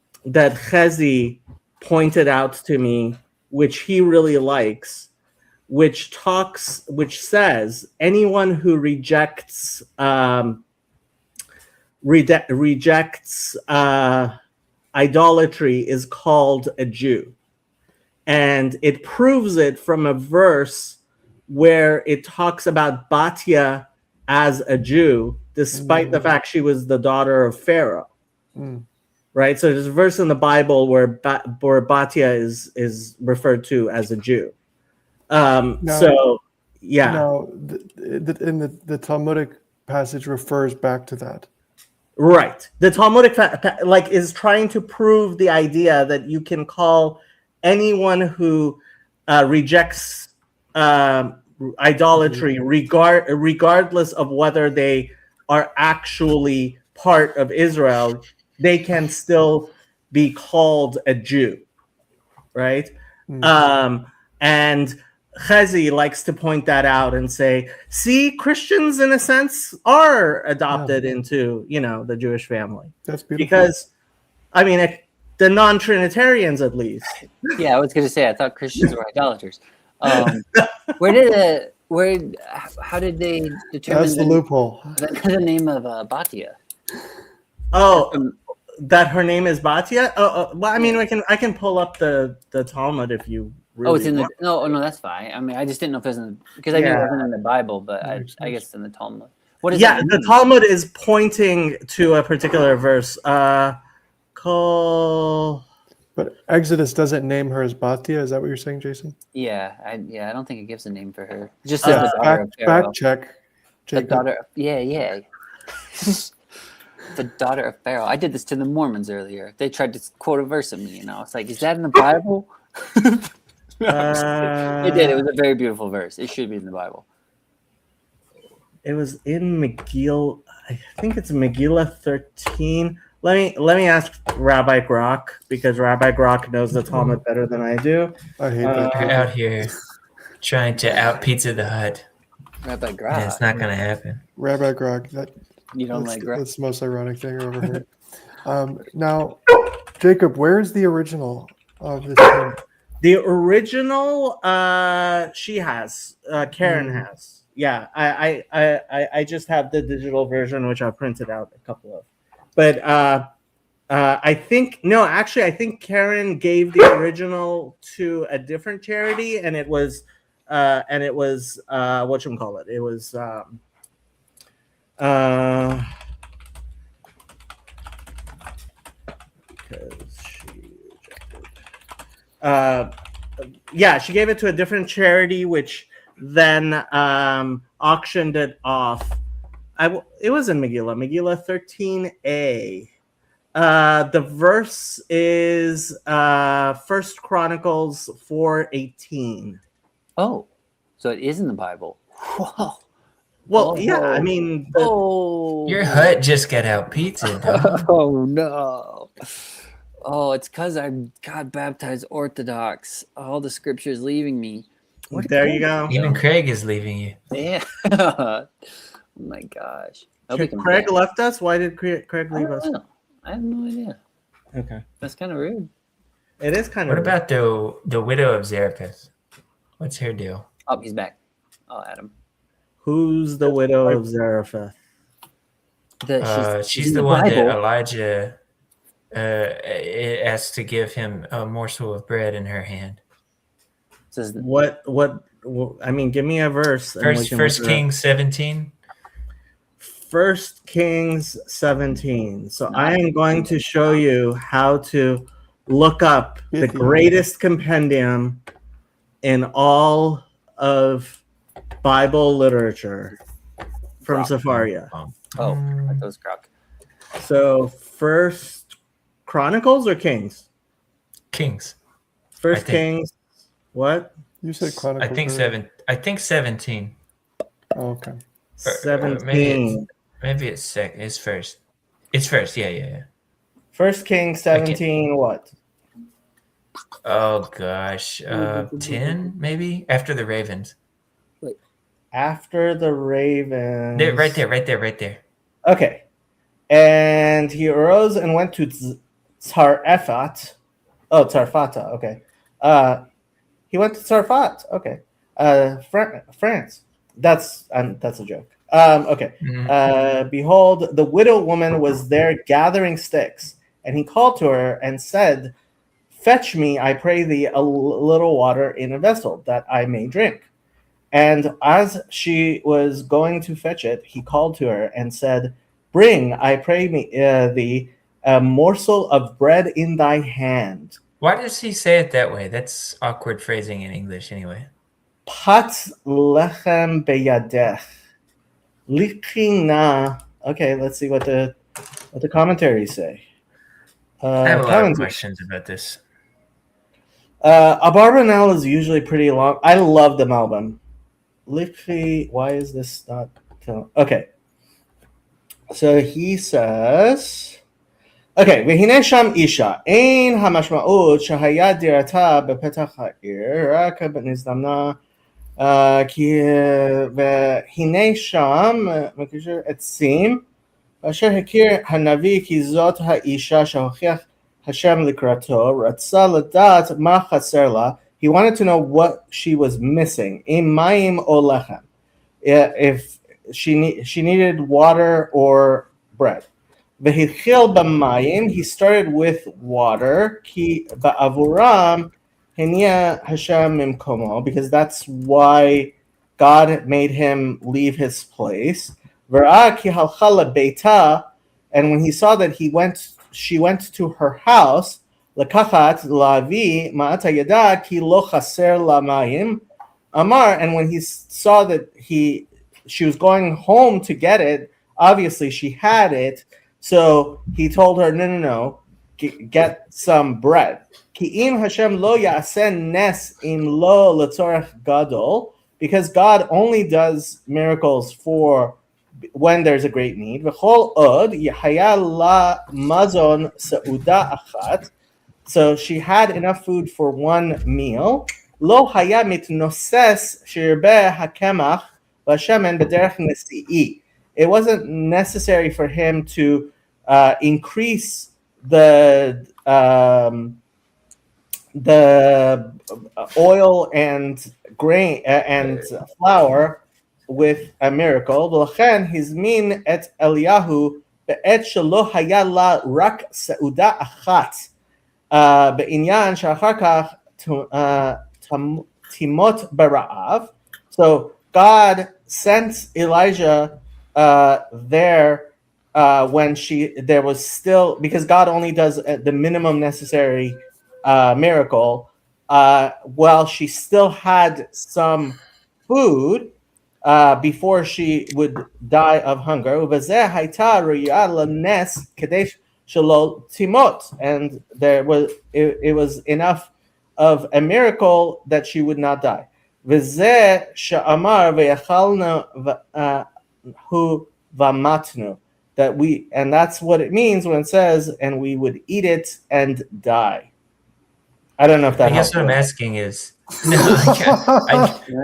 Chezi pointed out to me, which he really likes, which says anyone who rejects idolatry is called a Jew. And it proves it from a verse where it talks about Batya as a Jew, despite the fact she was the daughter of Pharaoh. Right? So there's a verse in the Bible where Batya is referred to as a Jew. Now, the Talmudic passage refers back to that. Right. The Talmudic is trying to prove the idea that you can call anyone who rejects idolatry, regardless of whether they are actually part of Israel, they can still be called a Jew, right? And Chazi likes to point that out and say, see, Christians in a sense are adopted into, the Jewish family. That's beautiful. Because, I mean, the non-Trinitarians at least. Yeah, I was going to say, I thought Christians were idolaters. How did they determine That's the loophole. the name of Batia? Oh, that her name is Batia? Well, I mean, I can pull up the Talmud if you really it's in want. no, that's fine. I mean, I just didn't know if it was because I knew it wasn't in the Bible, but I guess it's in the Talmud. What is that? The Talmud is pointing to a particular verse. But Exodus doesn't name her as Batia. Is that what you're saying, Jason? Yeah, I don't think it gives a name for her. It just says the daughter of Pharaoh. Fact check. The daughter. Yeah. The daughter of Pharaoh. I did this to the Mormons earlier. They tried to quote a verse of me, and I was like, "Is that in the Bible?" It did. It was a very beautiful verse. It should be in the Bible. It was in Megillah. I think it's Megillah 13. Let me ask Rabbi Grok, because Rabbi Grok knows the Talmud better than I do. I hate that. You're out here trying to out Pizza the Hut. Rabbi Grok. And it's not going to happen. Rabbi Grok. You don't like Grok? That's the most ironic thing I've ever heard. Now, Jacob, where's the original of this thing? The original, she has. Karen has. Yeah, I just have the digital version, which I printed out a couple of. But I think Karen gave the original to a different charity, and it was whatchamacallit. It was because she rejected. She gave it to a different charity, which then auctioned it off. It was in Megillah 13a. The verse is 1 Chronicles 4:18. Oh, so it is in the Bible. Whoa. Well, yeah, I mean... Your hut just got out pizza, dog. Oh, no. Oh, it's because I got baptized Orthodox. All the scriptures leaving me. There you go. Even Craig is leaving you. Yeah. Oh, my gosh. Craig left us? Why did Craig leave us? I have no idea. Okay. That's kind of rude. It is kind of rude. What about the widow of Zarephath? What's her deal? Oh, he's back. I'll add him. Who's the widow of Zarephath? She's the one that Elijah asked to give him a morsel of bread in her hand. What? I mean, give me a verse. First Kings 17. 1 Kings 17. So I am going to show you how to look up the greatest compendium in all of Bible literature from Sepharia. Oh, that was Grok. So First Chronicles or Kings? Kings. First Kings. What? You said Chronicles. I think 17. Oh, okay. 17. Maybe it's It's first. It's first. Yeah. First Kings 17. What? Oh gosh, 10 maybe after the Ravens. Wait. After the Ravens. Right there. Okay. And he arose and went to Tzarfat. Oh, Tzarfata. Okay. He went to Tzarfat. Okay. France. That's a joke. Okay. Mm-hmm. Behold, the widow woman was there gathering sticks, and he called to her and said, "Fetch me, I pray thee, a little water in a vessel, that I may drink." And as she was going to fetch it, he called to her and said, "Bring, I pray thee, a morsel of bread in thy hand." Why does he say it that way? That's awkward phrasing in English anyway. Pat lechem beyadech. Lichina. Okay, let's see what the commentaries say. I have a lot of questions about this. Abarbanel is usually pretty long. I love the Malbim. Lichi, why is this not? Okay. So he says, okay, והנה שם אישה, אין המשמעות שהיה דירתה בפתח העיר, רק נזדמנה כי והנה שם, בקיצור, עצים, אשר הכיר הנביא כי זאת האישה שהוכיח השם לקראתו, רצה לדעת מה חסר לה. He wanted to know what she was missing. אם מים או לחם. If she needed water or bread. והתחיל במים, he started with water, כי בעבורם הניע השם ממקומו, because that's why God made him leave his place. וראה כי הלכה לביתה, and when he saw that she went to her house, לקחת להביא מעט הידע, כי לא חסר לה מים. Amar, and when he saw that she was going home to get it, obviously she had it, so he told her, no, get some bread. Ki im Hashem lo ya'asen nes im lo letzorech gadol, because God only does miracles for when there's a great need. V'chol od yahaya la mazon seuda achat, so she had enough food for one meal. Lo haya mitnoses shirbe hakemach v'shemen b'derech nesi'i. It wasn't necessary for him to increase the oil and grain and flour with a miracle. V'lachen hizmin et Eliyahu be'et shelo haya la rak seuda achat בעניין שאחר כך תימות ברעב. So God sent Elijah there when there was still, because God only does the minimum necessary miracle, while she still had some food before she would die of hunger. ובזה הייתה ראויה לנס כדי שלא תימות, and it was enough of a miracle that she would not die. וזה שאמר ויאכלנו hu vamatnu, and that's what it means when it says, and we would eat it and die. I don't know if that I guess helps. what I'm asking is, no,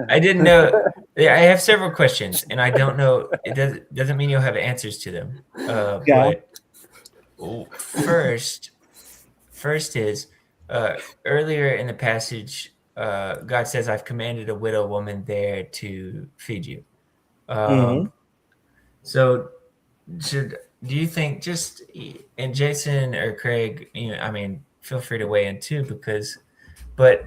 I didn't know. I have several questions, and I don't know. It doesn't mean you'll have answers to them. But first is earlier in the passage, God says, "I've commanded a widow woman there to feed you." So, do you think and Jason or Craig, feel free to weigh in too, but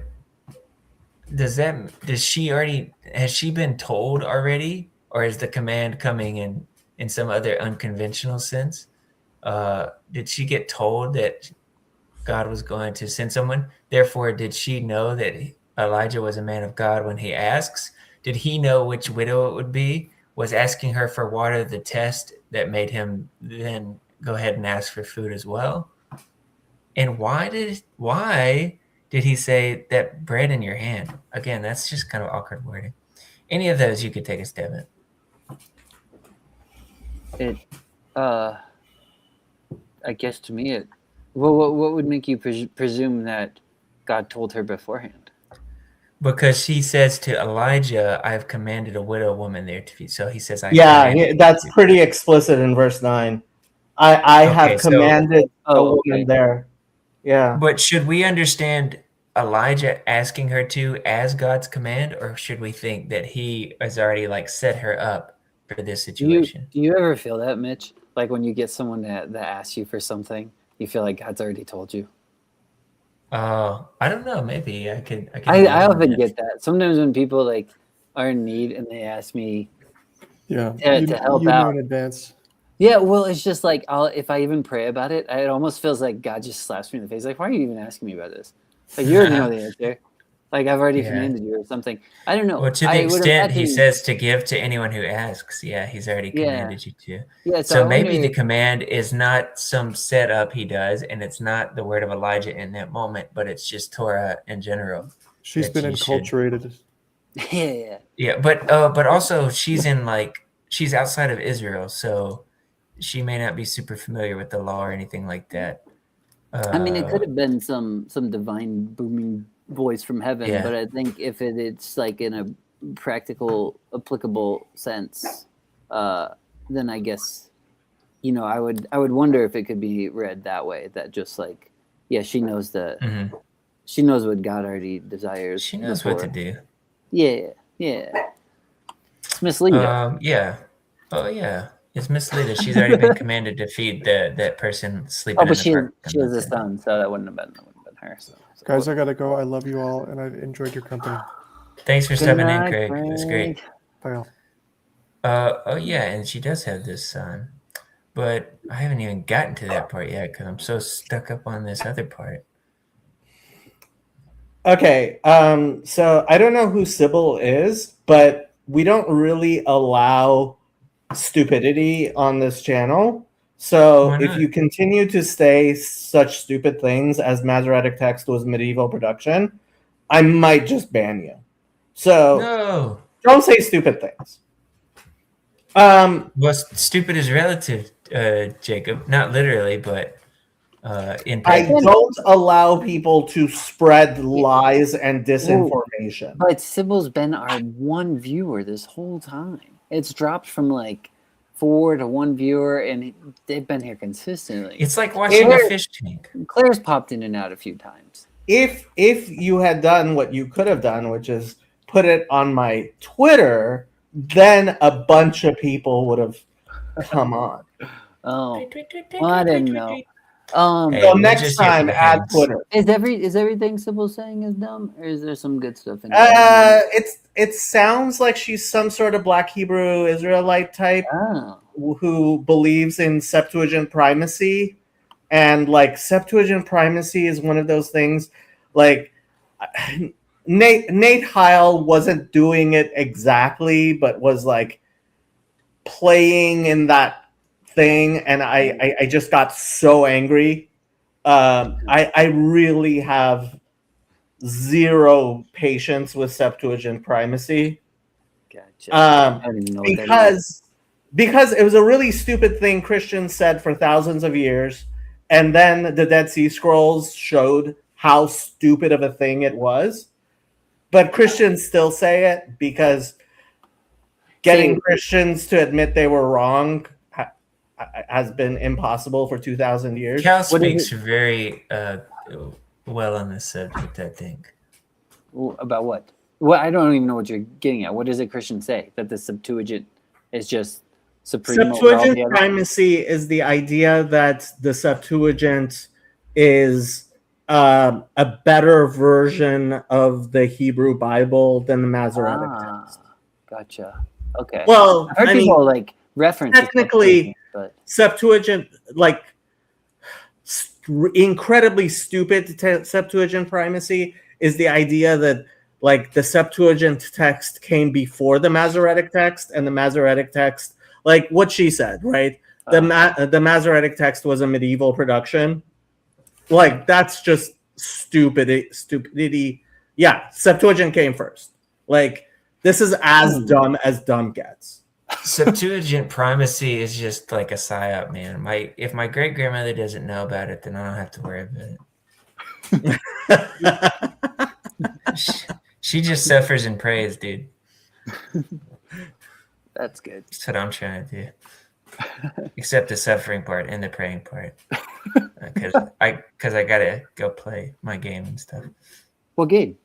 has she been told already, or is the command coming in some other unconventional sense? Did she get told that God was going to send someone? Therefore, did she know that Elijah was a man of God when he asks? Did he know which widow it would be? Was asking her for water the test that made him then go ahead and ask for food as well? And why did he say that bread in your hand? Again, that's just kind of awkward wording. Any of those you could take a stab at. I guess to me what would make you presume that God told her beforehand? Because she says to Elijah, "I've commanded a widow woman there to feed." So he says, that's pretty explicit in verse 9. I have commanded a woman there. Yeah. But should we understand Elijah asking her to as God's command, or should we think that he has already set her up for this situation? Do you ever feel that, Mitch? Like when you get someone that asks you for something, you feel like God's already told you? I don't know. Maybe I could. I often get that. Sometimes when people are in need and they ask me to help out in advance. Yeah, well, it's just like if I even pray about it, it almost feels like God just slaps me in the face. Like, why are you even asking me about this? Like, you already know the answer. Like, I've already commanded you or something. I don't know. Well, to the extent he says to give to anyone who asks, he's already commanded you to. Yeah, so maybe the command is not some setup he does, and it's not the word of Elijah in that moment, but it's just Torah in general. She's been enculturated. Yeah, but also she's she's outside of Israel, so she may not be super familiar with the law or anything like that. It could have been some divine booming voice from heaven, but I think if it's in practical, applicable sense, then I guess, I would wonder if it could be read that way. That just like, yeah, she knows she knows what God already desires. She knows what to do. Yeah. It's misleading. Yeah. Oh yeah. It's misleading. She's already been commanded to feed that person sleeping. Oh, but in the park. she has a son, so that wouldn't have been her. So. Guys, I gotta go. I love you all, and I enjoyed your company. Thanks for stepping in, Craig. It was great. Bye all. Oh yeah, and she does have this son, but I haven't even gotten to that part yet because I'm so stuck up on this other part. Okay, so I don't know who Sybil is, but we don't really allow stupidity on this channel. So if you continue to say such stupid things as Masoretic text was medieval production, I might just ban you. So No. Don't say stupid things. Well, stupid is relative, Jacob. Not literally, but in I don't allow people to spread lies and disinformation. But Sybil's been our one viewer this whole time. It's dropped from like 4 to 1 viewer, and they've been here consistently. It's like watching a fish tank. Claire's popped in and out a few times. If you had done what you could have done, which is put it on my Twitter, then a bunch of people would have come on. Oh, well, I didn't know. Hey, So next time, add Twitter. Is everything Sybil's saying is dumb, or is there some good stuff in there? It sounds like she's some sort of Black Hebrew Israelite type who believes in Septuagint primacy, and like Septuagint primacy is one of those things. Like Nate Heil wasn't doing it exactly, but was like playing in that thing, and I just got so angry. I really have zero patience with Septuagint primacy. Gotcha. I don't even know what that is. Because it was a really stupid thing Christians said for thousands of years, and then the Dead Sea Scrolls showed how stupid of a thing it was. But Christians still say it because getting Christians to admit they were wrong has been impossible for 2,000 years. Cal speaks very well on this subject, I think. About what? Well, I don't even know what you're getting at. What does a Christian say? That the Septuagint is just supreme? Septuagint primacy is the idea that the Septuagint is a better version of the Hebrew Bible than the Masoretic text. Gotcha. Okay. Well, I've heard people like reference technically Septuagint, like incredibly stupid Septuagint primacy is the idea that like the Septuagint text came before the Masoretic text, and the Masoretic text, like what she said, right? The Masoretic text was a medieval production. Like that's just stupidity. Yeah, Septuagint came first. Like this is as dumb gets. Septuagint primacy is just like a psyop, man. If my great grandmother doesn't know about it, then I don't have to worry about it. She just suffers and prays, dude. That's good. That's what I'm trying to do. Except the suffering part and the praying part, because I gotta go play my game and stuff. What game?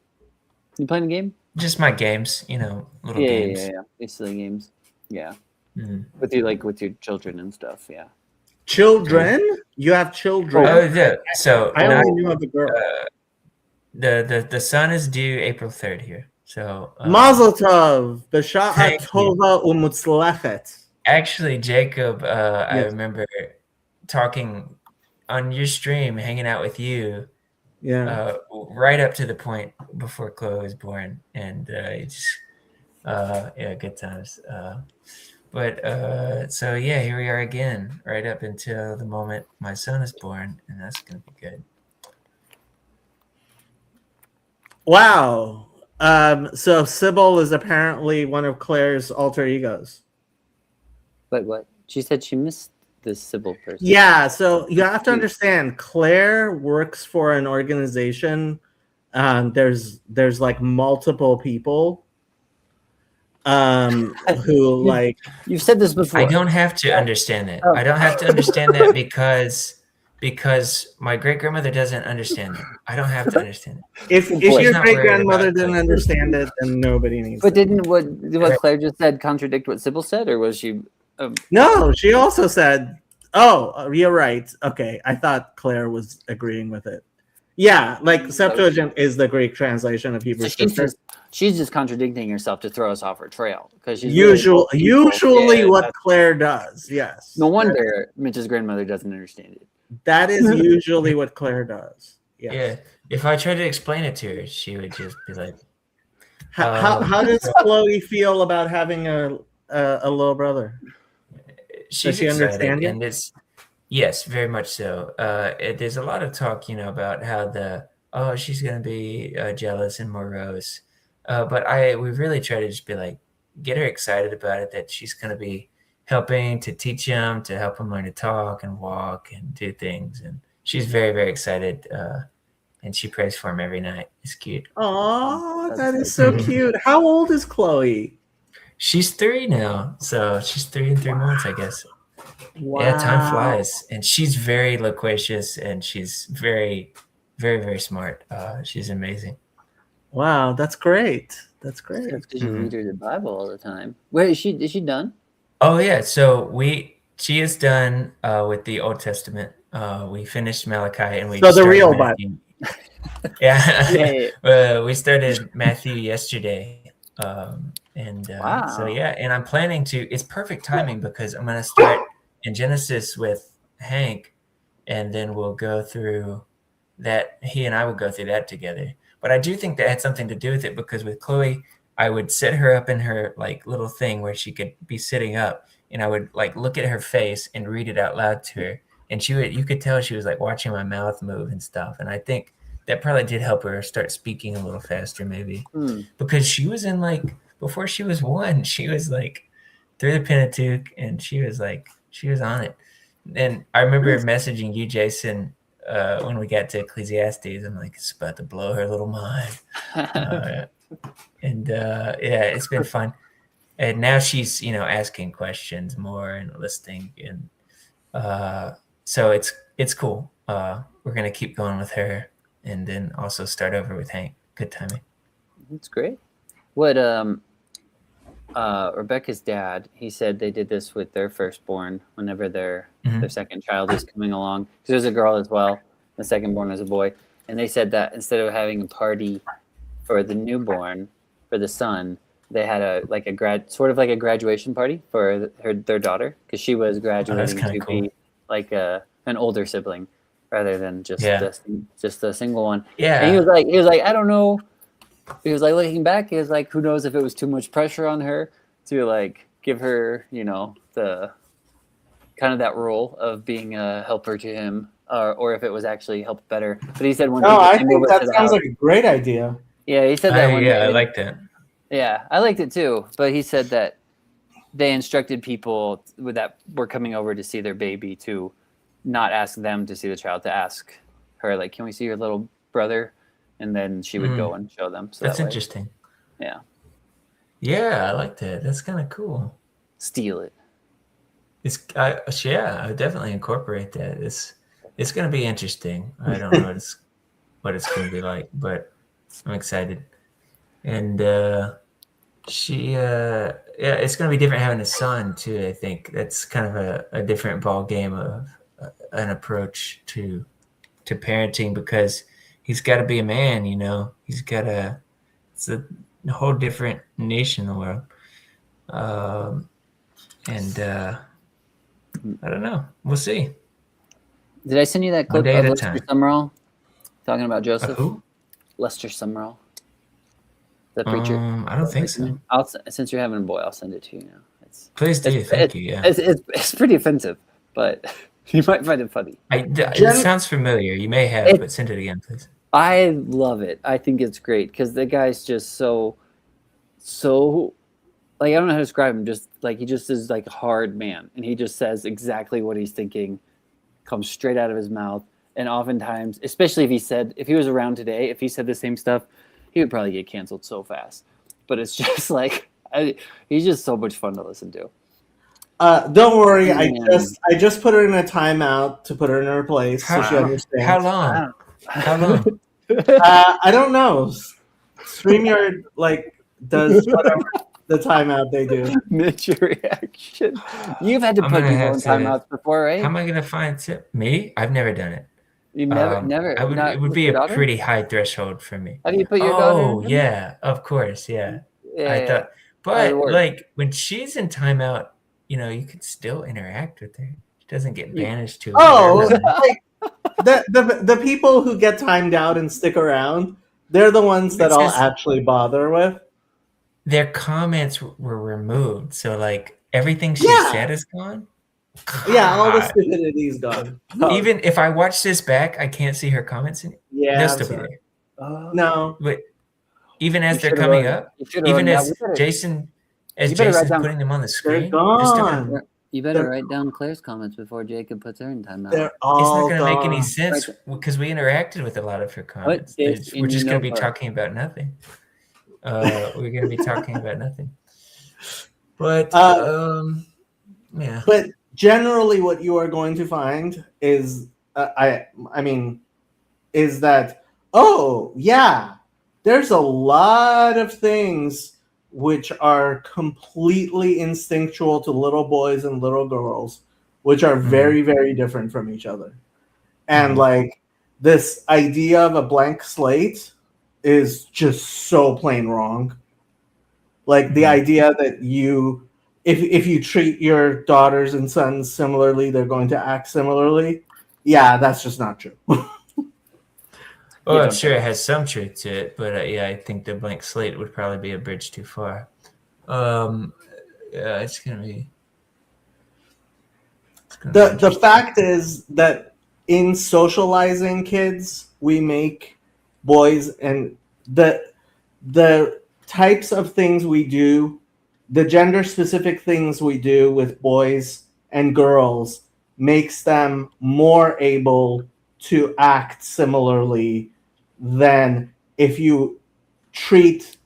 You playing a game? Just my games, little games. Yeah. These silly games. Yeah. Mm-hmm. With your children and stuff. Yeah. Children? You have children? Oh, yeah. So I only knew of the girl. The son is due April 3rd here. So Mazel Tov, B'sha'a Tova U'Mutzlachet. Actually, Jacob, I remember talking on your stream, hanging out with you. Yeah. Right up to the point before Chloe was born, and good times. So yeah, here we are again, right up until the moment my son is born, and that's gonna be good. Wow. So Sybil is apparently one of Claire's alter egos. But what? She said she missed this Sybil person. Yeah, so you have to understand, Claire works for an organization. There's like multiple people. who like You've said this before. I don't have to understand that. Oh. I don't have to understand that because my great grandmother doesn't understand it. I don't have to understand it. if Boy. your She's not great worried grandmother about didn't it. understand it, then nobody needs But to. didn't what Claire just said contradict what Sybil said, or was she? No, she also said, "Oh, you're right." Okay, I thought Claire was agreeing with it. Yeah, like Septuagint is the Greek translation of Hebrew So scripture. she's just contradicting herself to throw us off her trail because she's Usually, Yeah, what Claire does, yes. no wonder Mitch's grandmother doesn't understand it. That is usually what Claire does. Yes. Yeah. If I tried to explain it to her, she would just be like, How does Chloe feel about having a little brother? she's she excited, understand it? and it's yes, very much so. There's a lot of talk, about how she's gonna be jealous and morose, but we really try to just be like get her excited about it, that she's gonna be helping to teach him, to help him learn to talk and walk and do things, and she's very very excited, and she prays for him every night. It's cute. Oh, that is so so cute. How old is Chloe? She's 3 now, so she's 3 and 3 months, I guess. Wow. Yeah, time flies, and she's very loquacious, and she's very, very, very smart. She's amazing. Wow, that's great. That's great. That's because you read her the Bible all the time. Wait, is she done? Oh yeah, so she is done with the Old Testament. We finished Malachi, and we So the started real Matthew. Yeah, Yeah. we started Matthew yesterday, and Wow. so yeah, and I'm planning to. It's perfect timing because I'm gonna start in Genesis with Hank, and then we'll go through that. He and I will go through that together. But I do think that had something to do with it because with Chloe, I would set her up in her like little thing where she could be sitting up, and I would like look at her face and read it out loud to her, and you could tell she was like watching my mouth move and stuff, and I think that probably did help her start speaking a little faster, maybe, because she was in like before she was 1, she was like through the Pentateuch, and she was on it. And I remember messaging you, Jason, when we got to Ecclesiastes. I'm like, it's about to blow her little mind. And yeah, it's been fun. And now she's, asking questions more and listening. And so it's cool. We're going to keep going with her and then also start over with Hank. Good timing. That's great. What Rebecca's dad, he said they did this with their firstborn whenever their second child is coming along. Because there's a girl as well. The second born was a boy. And they said that instead of having a party for the newborn, for the son, they had sort of like a graduation party for their daughter, because she was graduating to cool. be like an older sibling rather than just a single one. Yeah. And he was like, I don't know. He was like, looking back, he was like, who knows if it was too much pressure on her to like give her, the kind of that role of being a helper to him, or if it was actually helped better. But he said I think that sounds like a great idea. Yeah, he said that one. Yeah, I like that. Yeah, I liked it too. But he said that they instructed people that were coming over to see their baby to not ask them to see the child, to ask her, like, can we see your little brother? And then she would go and show them. So that's interesting. Yeah. Yeah, I like that. That's kind of cool. Steal it. I would definitely incorporate that. It's going to be interesting. I don't know what it's going to be like, but I'm excited. And it's going to be different having a son too. I think that's kind of a different ball game of an approach to parenting, because he's got to be a man, he's got it's a whole different niche in the world. And I don't know. We'll see. Did I send you that clip of Lester Summerall talking about Joseph? Who? Lester Summerall, the preacher. I don't think so. Since you're having a boy, I'll send it to you now. Please do. Thank you. Yeah. It's pretty offensive, but you might find it funny. It sounds familiar. You may have, but send it again, please. I love it. I think it's great because the guy's just so like, I don't know how to describe him. Just like, he just is like a hard man, and he just says exactly what he's thinking, comes straight out of his mouth. And oftentimes, especially if he was around today, if he said the same stuff, he would probably get canceled so fast. But it's just like, He's just so much fun to listen to. Don't worry, I Man. just put her in a timeout to put her in her place so she understands. How long? How long? I don't know. StreamYard does whatever the timeout they do. Mitch, your reaction. You've had to I'm put gonna people have in to- timeouts before, right? How am I gonna find me? I've never done it. You've never. It would be a pretty high threshold for me. How do you put your daughter? Oh yeah, of course, yeah. I thought, but when she's in timeout, you could still interact with her. She doesn't get banished to. Oh, the people who get timed out and stick around, they're the ones that I'll actually bother with. Their comments were removed, so everything she said is gone. Yeah, all the stupidity's gone. Even if I watch this back, I can't see her comments. They'll still be there. No, but even as they're coming up, even as Jason putting them on the screen, they're gone. You better write down Claire's comments before Jacob puts her in timeout. They're It's all not going to make any gone. sense because we interacted with a lot of her comments. We're just going to be talking about nothing. We're going to be talking about nothing. But yeah. But generally, what you are going to find is, is that there's a lot of things which are completely instinctual to little boys and little girls, which are very, very different from each other. And this idea of a blank slate is just so plain wrong. The idea that if you treat your daughters and sons similarly, they're going to act similarly. Yeah, that's just not true. Well, I'm sure it has some truth to it, but I think the blank slate would probably be a bridge too far. It's gonna be. The fact is that in socializing kids, we make boys, and the types of things we do, the gender specific things we do with boys and girls makes them more able to act similarly than if you treat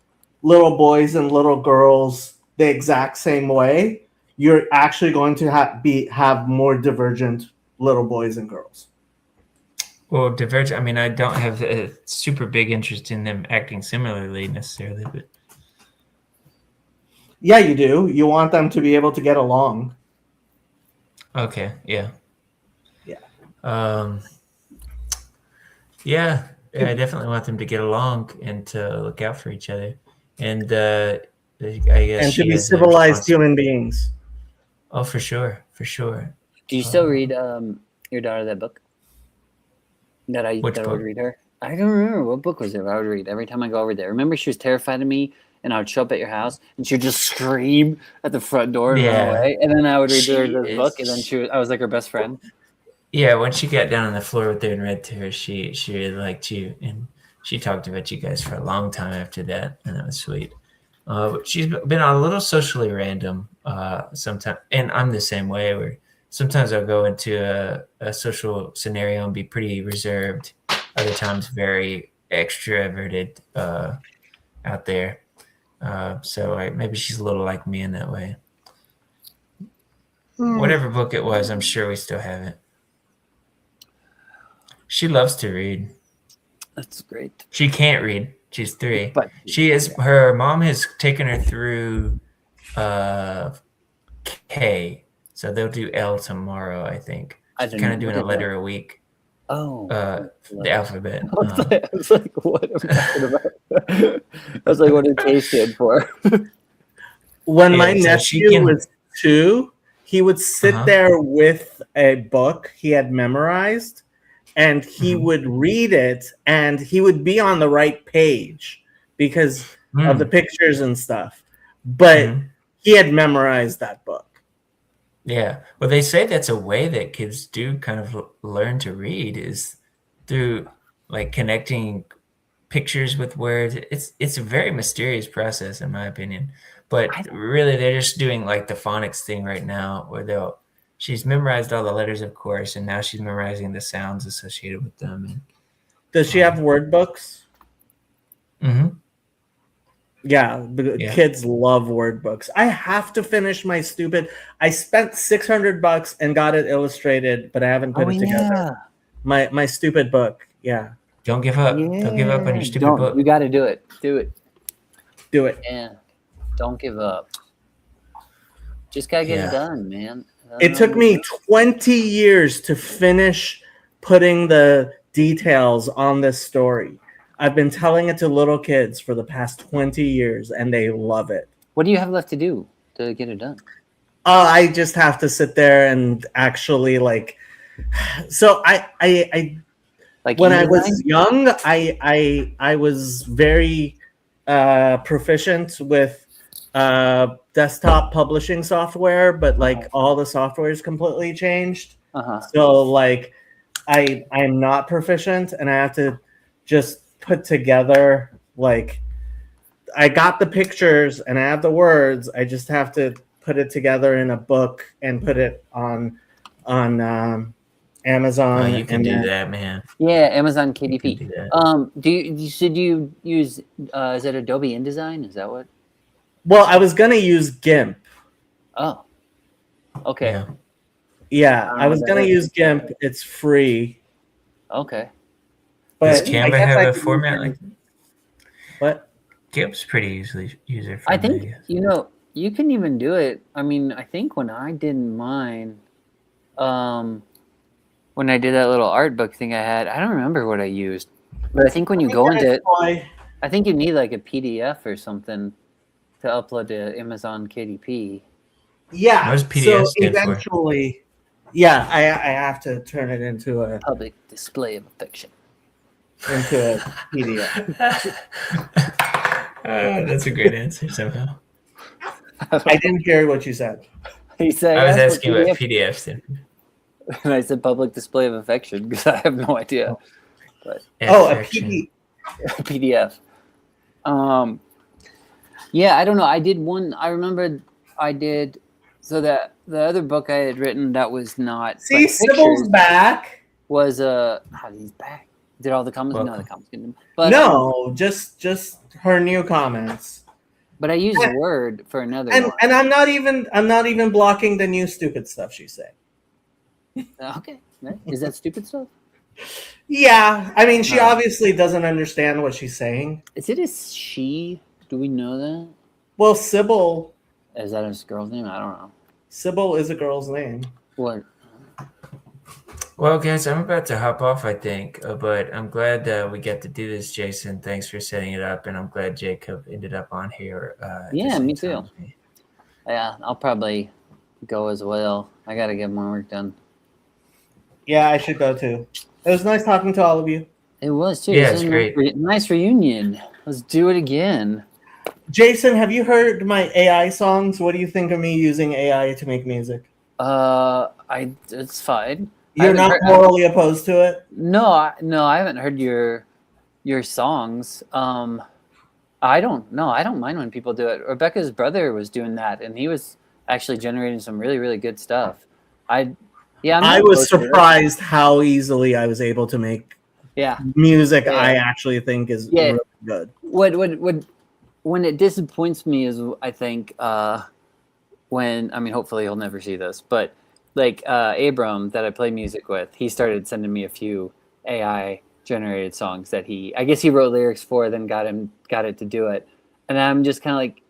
little boys and little girls the exact same way. You're actually going to have more divergent little boys and girls. Well, divergent. I mean, I don't have a super big interest in them acting similarly necessarily, but yeah, you do. You want them to be able to get along. Okay. Yeah. Yeah. Yeah. I definitely want them to get along and to look out for each other, and I guess and to be civilized human beings. Oh, for sure. Do you still read your daughter that book? That I would read her? I don't remember what book was it. I would read every time I go over there. Remember, she was terrified of me, and I would show up at your house, and she would just scream at the front door and run away. And then I would read her this book, and then I was like her best friend. Yeah, when she got down on the floor with her and read to her, she really liked you, and she talked about you guys for a long time after that, and that was sweet. But she's been a little socially random sometimes, and I'm the same way. Where sometimes I'll go into a social scenario and be pretty reserved. Other times, very extroverted out there. So maybe she's a little like me in that way. Whatever book it was, I'm sure we still have it. She loves to read. That's great. She can't read. She's 3. But her mom has taken her through K. So they'll do L tomorrow, I think. She's kind of doing a letter a week. Oh. The alphabet. I was like, what am I talking about? I was like, what did K stand for? When my nephew was 2, he would sit there with a book he had memorized, and he would read it, and he would be on the right page because of the pictures and stuff. But he had memorized that book. Yeah. Well, they say that's a way that kids do kind of learn to read is through connecting pictures with words. It's a very mysterious process, in my opinion. But really, they're just doing the phonics thing right now, where she's memorized all the letters, of course, and now she's memorizing the sounds associated with them. Does she have word books? Mm-hmm. Yeah, Yeah. kids love word books. I have to finish my stupid. I spent $600 and got it illustrated, but I haven't put Oh it together. yeah, My stupid book. Yeah, Don't give up. Don't give up on your stupid book. You got to do it. Do it. do it. Yeah. Don't give up. Just gotta get Yeah. it done, man. It took me 20 years to finish putting the details on this story. I've been telling it to little kids for the past 20 years, and they love it. What do you have left to do to get it done? I just have to sit there and actually like. So I Like when I InDesign? was young, I was very proficient with desktop publishing software, but like all the software is completely changed. Uh-huh. So like I'm not proficient, and I have to just put together like I got the pictures and I have the words. I just have to put it together in a book and put it on Amazon. Oh, you can and do then- that, man. Yeah, Amazon You can KDP. do that. Should you use is it Adobe InDesign? Is that what? Well, I was gonna use GIMP. Oh. Okay. Yeah. Yeah, Oh, I was that gonna is- use GIMP. It's free. Okay. Does But I Canva guess I have a could format use- like What? GIMP's pretty easily user I friendly. think you can even do it. I mean, I think when I did mine, when I did that little art book thing I had, I don't remember what I used, but I think when you go into it, I think you need like a PDF or something to upload to Amazon KDP. Yeah. What does PDF so stand for? eventually, yeah, I have to turn it into a Public display of affection. PDF. That's a great answer somehow. I didn't hear what you said. He said, I was "That's asking what PDF stand for. and I said public display of affection because I have no idea. Oh, a Affection. PDF. Yeah, I don't know. I did one. I remember I did. So that the other book I had written that was not See, like Sybil's pictures back. was he's back. Did all the comments? No, the Welcome. comments didn't. But No, just her new comments. but I used Word for another And one. and I'm not even blocking the new stupid stuff she's saying. Okay, is that stupid stuff? Yeah, I mean, she No. obviously doesn't understand what she's saying. Is it a she? Do we know that? Well, Sybil Is that a girl's name? I don't know. Sybil is a girl's name. What? Well, guys, I'm about to hop off, I think, but I'm glad we get to do this, Jason. Thanks for setting it up, and I'm glad Jacob ended up on here. At the Yeah, same me too. time with me. Yeah, I'll probably go as well. I gotta get more work done. Yeah, I should go too. It was nice talking to all of you. It was too. Yeah, This it's is a nice reunion. Let's do it again. Jason, have you heard my AI songs? What do you think of me using AI to make music? It's fine. You're haven't not heard- morally opposed to it? No, I haven't heard your songs. I don't mind when people do it. Rebecca's brother was doing that, and he was actually generating some really, really good stuff. I'm not I was opposed to it. surprised how easily I was able to make Yeah. music Yeah. I actually think is Yeah. really good. When it disappoints me is I think hopefully he'll never see this, but like Abram that I play music with, he started sending me a few AI generated songs that I guess he wrote lyrics for, then got it to do it, and I'm just kind of like,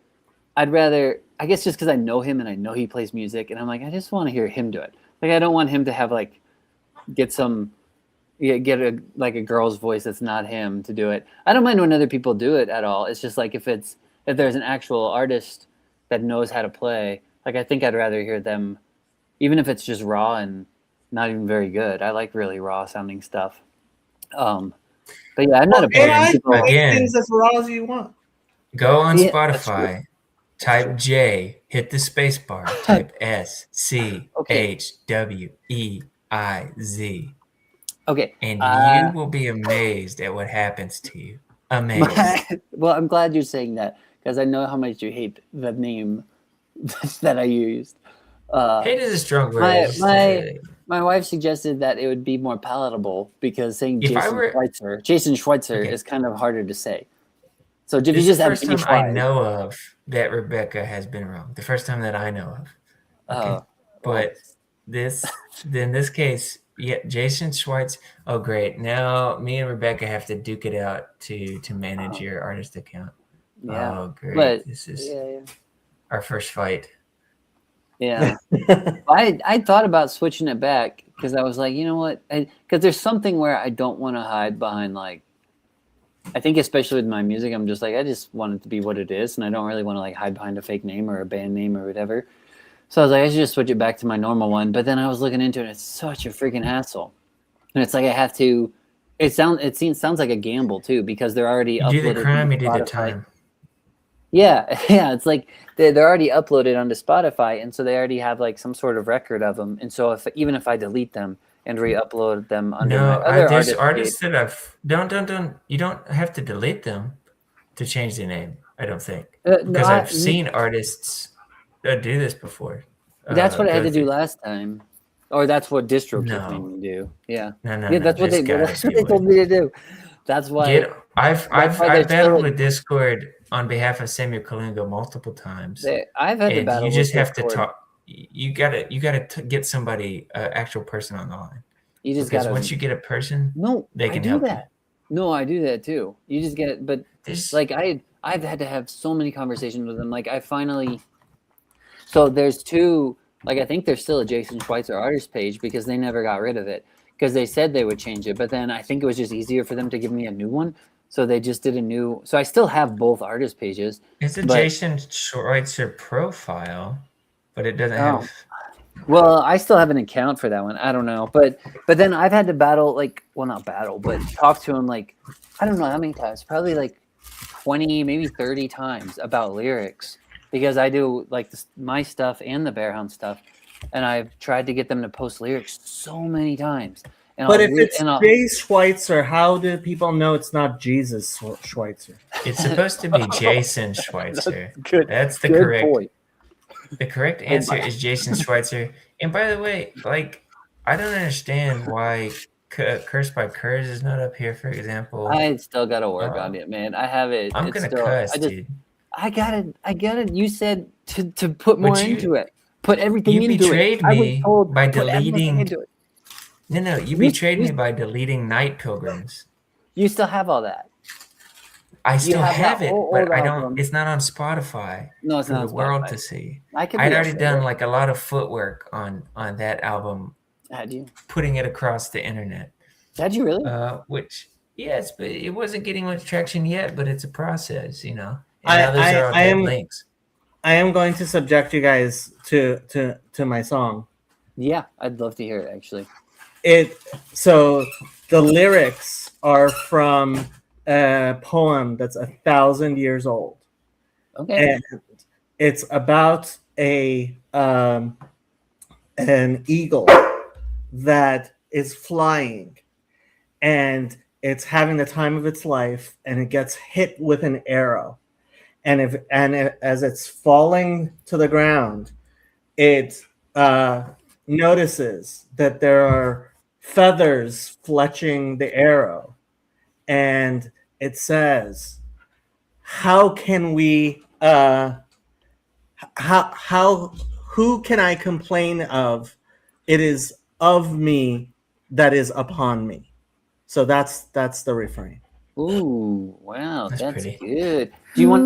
I'd rather, I guess just because I know him and I know he plays music, and I'm like, I just want to hear him do it. Like I don't want him to have like get a girl's voice that's not him to do it. I don't mind when other people do it at all. It's just like if there's an actual artist that knows how to play, like I think I'd rather hear them, even if it's just raw and not even very good. I like really raw sounding stuff. But yeah, I'm not opposed AI to people. Again. things as raw as you want. Go on Yeah, that's Spotify, type J, hit the space bar, type SCHWEIZ, Okay. and you will be amazed at what happens to you. Amazed. Well, I'm glad you're saying that because I know how much you hate the name that I used. Hate is a strong word. I just, My wife suggested that it would be more palatable because saying If I Jason were- Schweitzer Okay. is kind of harder to say. So if you It's just the have first Mitch time I Wise, know of that Rebecca has been wrong. The first time that I know of. Okay. But in this case, yeah, Jason Schweitzer. Oh, great! Now me and Rebecca have to duke it out to manage your artist account. yeah, Oh, great! but This is yeah. our first fight. Yeah. I thought about switching it back because I was like, you know what? Because there's something where I don't want to hide behind, like, I think especially with my music, I'm just like, I just want it to be what it is, and I don't really want to like hide behind a fake name or a band name or whatever. So I was like, I should just switch it back to my normal one. But then I was looking into it, and it's such a freaking hassle, and it's like I have to. Sounds like a gamble too because they're already You do the uploaded crime, to you do the Spotify. time. Yeah, yeah, it's like they're already uploaded onto Spotify, and so they already have like some sort of record of them. And so even if I delete them and re-upload them under my No, other there's artist artists page, that I've don't. You don't have to delete them to change the name. I don't think no, because I've seen artists that do this before. that's what I had go to do through- last time, or that's what DistroKid No. made me do. Yeah, No, yeah, no. that's what there's they gotta that's be what they a told way. me to do. That's why. I've why they're battled still- with Discord on behalf of Samuel Kalunga multiple times, I've had to and battle. you just with have to Discord. talk. You gotta get somebody, actual person on the line. You just Because gotta. once you get a person, No, they I can do help that. No, I do that too. You just get, but There's- like I've had to have so many conversations with them. Like I finally, so there's two. Like I think there's still a Jason Schweitzer artist page because they never got rid of it because they said they would change it, but then I think it was just easier for them to give me a new one, so they just did a new. So I still have both artist pages. It's a but- Jason Schweitzer profile, but it doesn't Oh. have. Well, I still have an account for that one. I don't know, but then I've had to battle not battle, but talk to him like I don't know how many times, probably like 20, maybe 30 times about lyrics because I do like my stuff and the Bearhound stuff, and I've tried to get them to post lyrics so many times. And But I'll if read- it's and I'll- Jay Schweitzer, how do people know it's not Jesus Schweitzer? It's supposed to be Jason Schweitzer. good, That's the good correct. point. The correct answer is Jason Schweitzer. And by the way, like, I don't understand why Cursed by Curse is not up here, for example. I still got to work on it, man. I have it. I'm it's gonna still, cuss, I just, dude. I got it. You said to put more But you- into it. Put everything you into betrayed it. I was me told by put everything deleting- into it. No, you You- betrayed you- me by deleting Night Pilgrims. You still have all that. I still have have that it, whole but old I album. don't. It's not on Spotify No, it's for not the world Spotify. to see. I could. I'd be already upset done with like a lot of footwork on that album, it. Had you? putting it across the internet. Had you really? Which yes, but it wasn't getting much traction yet. But it's a process, you know. And I- now those are all I dead am- links. I am going to subject you guys to my song. Yeah, I'd love to hear it. Actually, So the lyrics are from a poem that's 1,000 years old, okay. and it's about an eagle that is flying, and it's having the time of its life, and it gets hit with an arrow, and as it's falling to the ground, it notices that there are feathers fletching the arrow, and it says, "How can we? Who can I complain of? It is of me that is upon me." So that's the refrain. Ooh, wow, That's that's pretty. good. Do you want?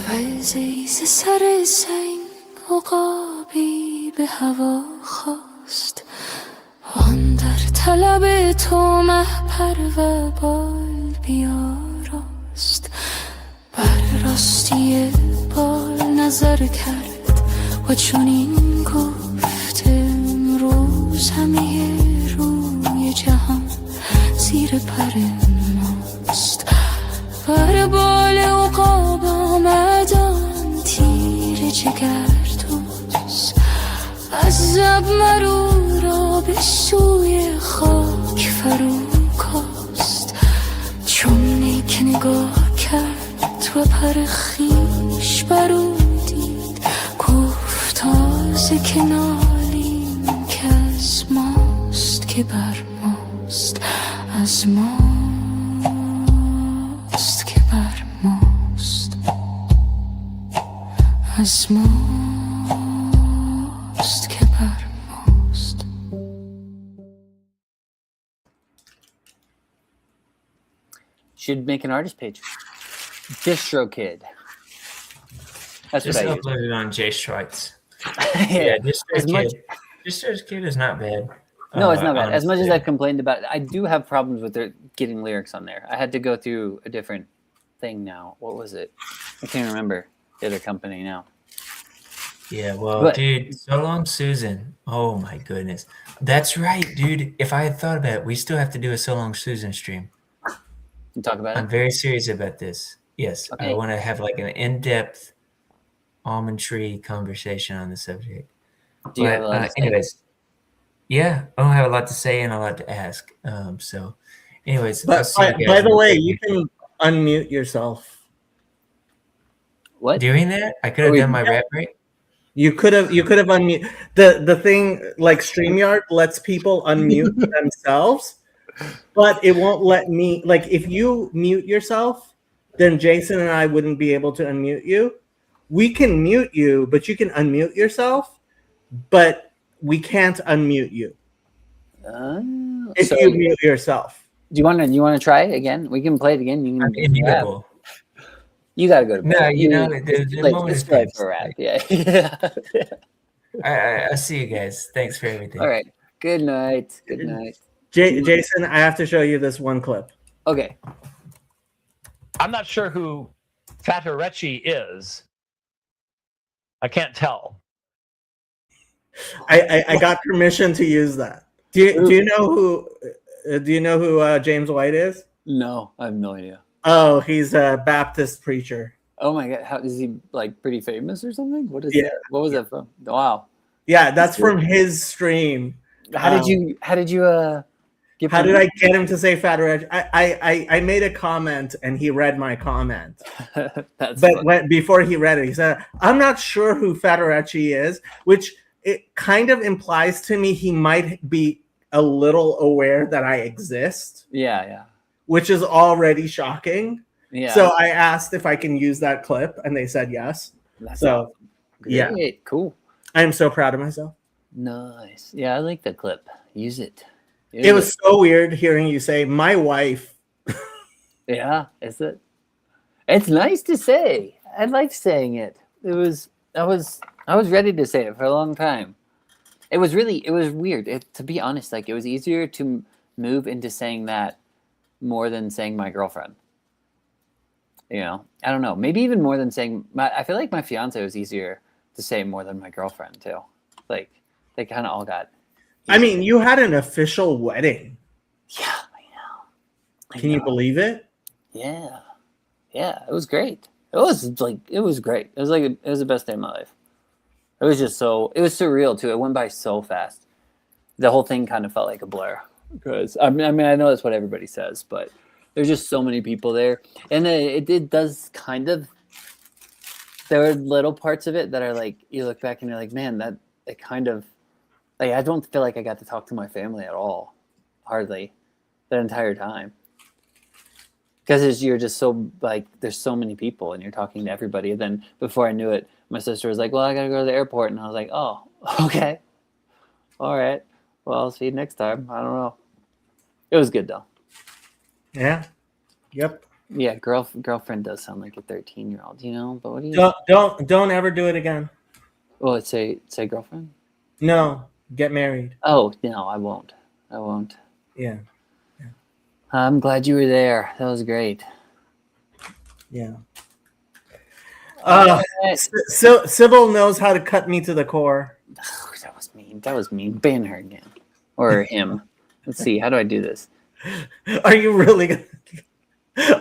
وزیز سر سنگ عقابی به هوا خواست آن در طلب تو مهپر و بال بیاراست بر راستی بال نظر کرد و چنین گفت امروز همه روی جهان زیر پر ماست بر بال عقاب آمد آن تیر شب مرو را به سوی خاک فرو کاست چون نیک نگاه کرد و پر خیش برو دید گفت تازه که نالیم که از ماست که بر ماست از ماست که بر ماست از ماست که بر ماست. Should make an artist page. DistroKid. That's Just what I use. upload it on Jay Schweitz. Yeah. As DistroKid is not bad. No, it's not bad. As much as honestly. I've complained about it, I do have problems with getting lyrics on there. I had to go through a different thing now. What was it? I can't remember the other company now. Yeah, well, But- dude, So Long Susan. Oh my goodness. That's right, dude. If I had thought about it, we still have to do a So Long Susan stream. You talk about I'm it. very serious about this. Yes, I Okay. want to have like an in-depth almond tree conversation on the subject. Do you But, have a lot to say? anyways, yeah, I don't have a lot to say and a lot to ask. So, anyways, I'll But see you guys by the in- way, you can unmute yourself. What? doing that, I could have Oh, done my rap break. You could have unmute the thing like StreamYard lets people unmute themselves, but it won't let me like if you mute yourself, then Jason and I wouldn't be able to unmute you. We can mute you, but you can unmute yourself, but we can't unmute you if So, you mute yourself. do you want to try it again? We can play it again. You can. I'm immutable. You got to go to bed. No, you know, the like, moment it's is right passed. for a rap. Yeah. Yeah. I'll see you guys. Thanks for everything. All right. Good night. Good night. Jason, I have to show you this one clip. Okay. I'm not sure who Fatarecci is. I can't tell. I got permission to use that. Do you know who James White is? No, I have no idea. Oh, he's a Baptist preacher. Oh my god, how is he like pretty famous or something? What is Yeah. that? What was that from? Wow. Yeah, that's from his stream. How did you get How did I get him to say Fatarecci? I made a comment and he read my comment. That's But before he read it, he said, "I'm not sure who Fatarecci is," which it kind of implies to me he might be a little aware that I exist, yeah. which is already shocking. Yeah. So I asked if I can use that clip, and they said yes. That's So yeah, great. Cool. I am so proud of myself. Nice. Yeah, I like the clip. Use it. Use It was so weird hearing you say "my wife." Yeah, is it? It's nice to say. I like saying it. I was ready to say it for a long time. It was weird. To be honest, like it was easier to move into saying that more than saying my girlfriend. You know, I don't know. Maybe even more than saying I feel like my fiance was easier to say more than my girlfriend too. Like they kind of all got. I mean, you had an official wedding. Yeah, I know. Can you believe it? Yeah, it was great. It was great. It was the best day of my life. It was surreal too. It went by so fast. The whole thing kind of felt like a blur because I mean I know that's what everybody says, but there's just so many people there, and it does kind of. There are little parts of it that are like you look back and you're like, man, that it kind of like I don't feel like I got to talk to my family at all, hardly, that entire time. Because you're just so like there's so many people and you're talking to everybody. And then before I knew it, my sister was like, "Well, I gotta go to the airport," and I was like, "Oh, okay, all right. Well, I'll see you next time." I don't know. It was good though. Yeah. Yep. Yeah, girlfriend does sound like a 13-year-old, you know. But what do you? Don't ever do it again. Well, say girlfriend. No, get married. Oh no, I won't. Yeah. I'm glad you were there. That was great. Yeah. Alright. So Sybil knows how to cut me to the core. Oh, that was mean. Ban her again, or him. Let's see. How do I do this? Are you really gonna?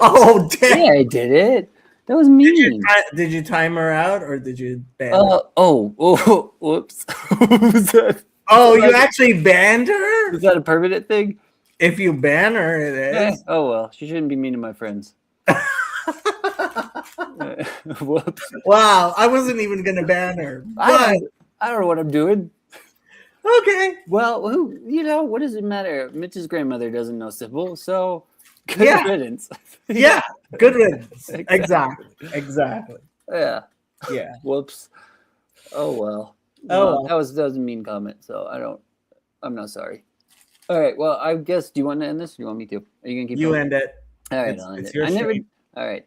Oh damn! Yeah, I did it. That was mean. Did you time her out or did you ban? Oh, whoops. What was that? Oh, you actually banned her? Is that a permanent thing? If you ban her, it is. Oh well, she shouldn't be mean to my friends. Whoops. Wow, I wasn't even gonna ban her. But I don't know what I'm doing. okay. Well, what does it matter? Mitch's grandmother doesn't know Sybil, so good Yeah. riddance. Yeah, good riddance. Exactly. Exactly. Yeah. Yeah. Whoops. Oh well. Oh, well. That was a mean comment, so I'm not sorry. All right. Well, I guess. Do you want to end this? Or do you want me to? Are you gonna keep? You going? end it. All right. It's I'll end it's it. your I never. stream. All right.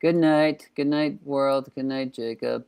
Good night. Good night, world. Good night, Jacob.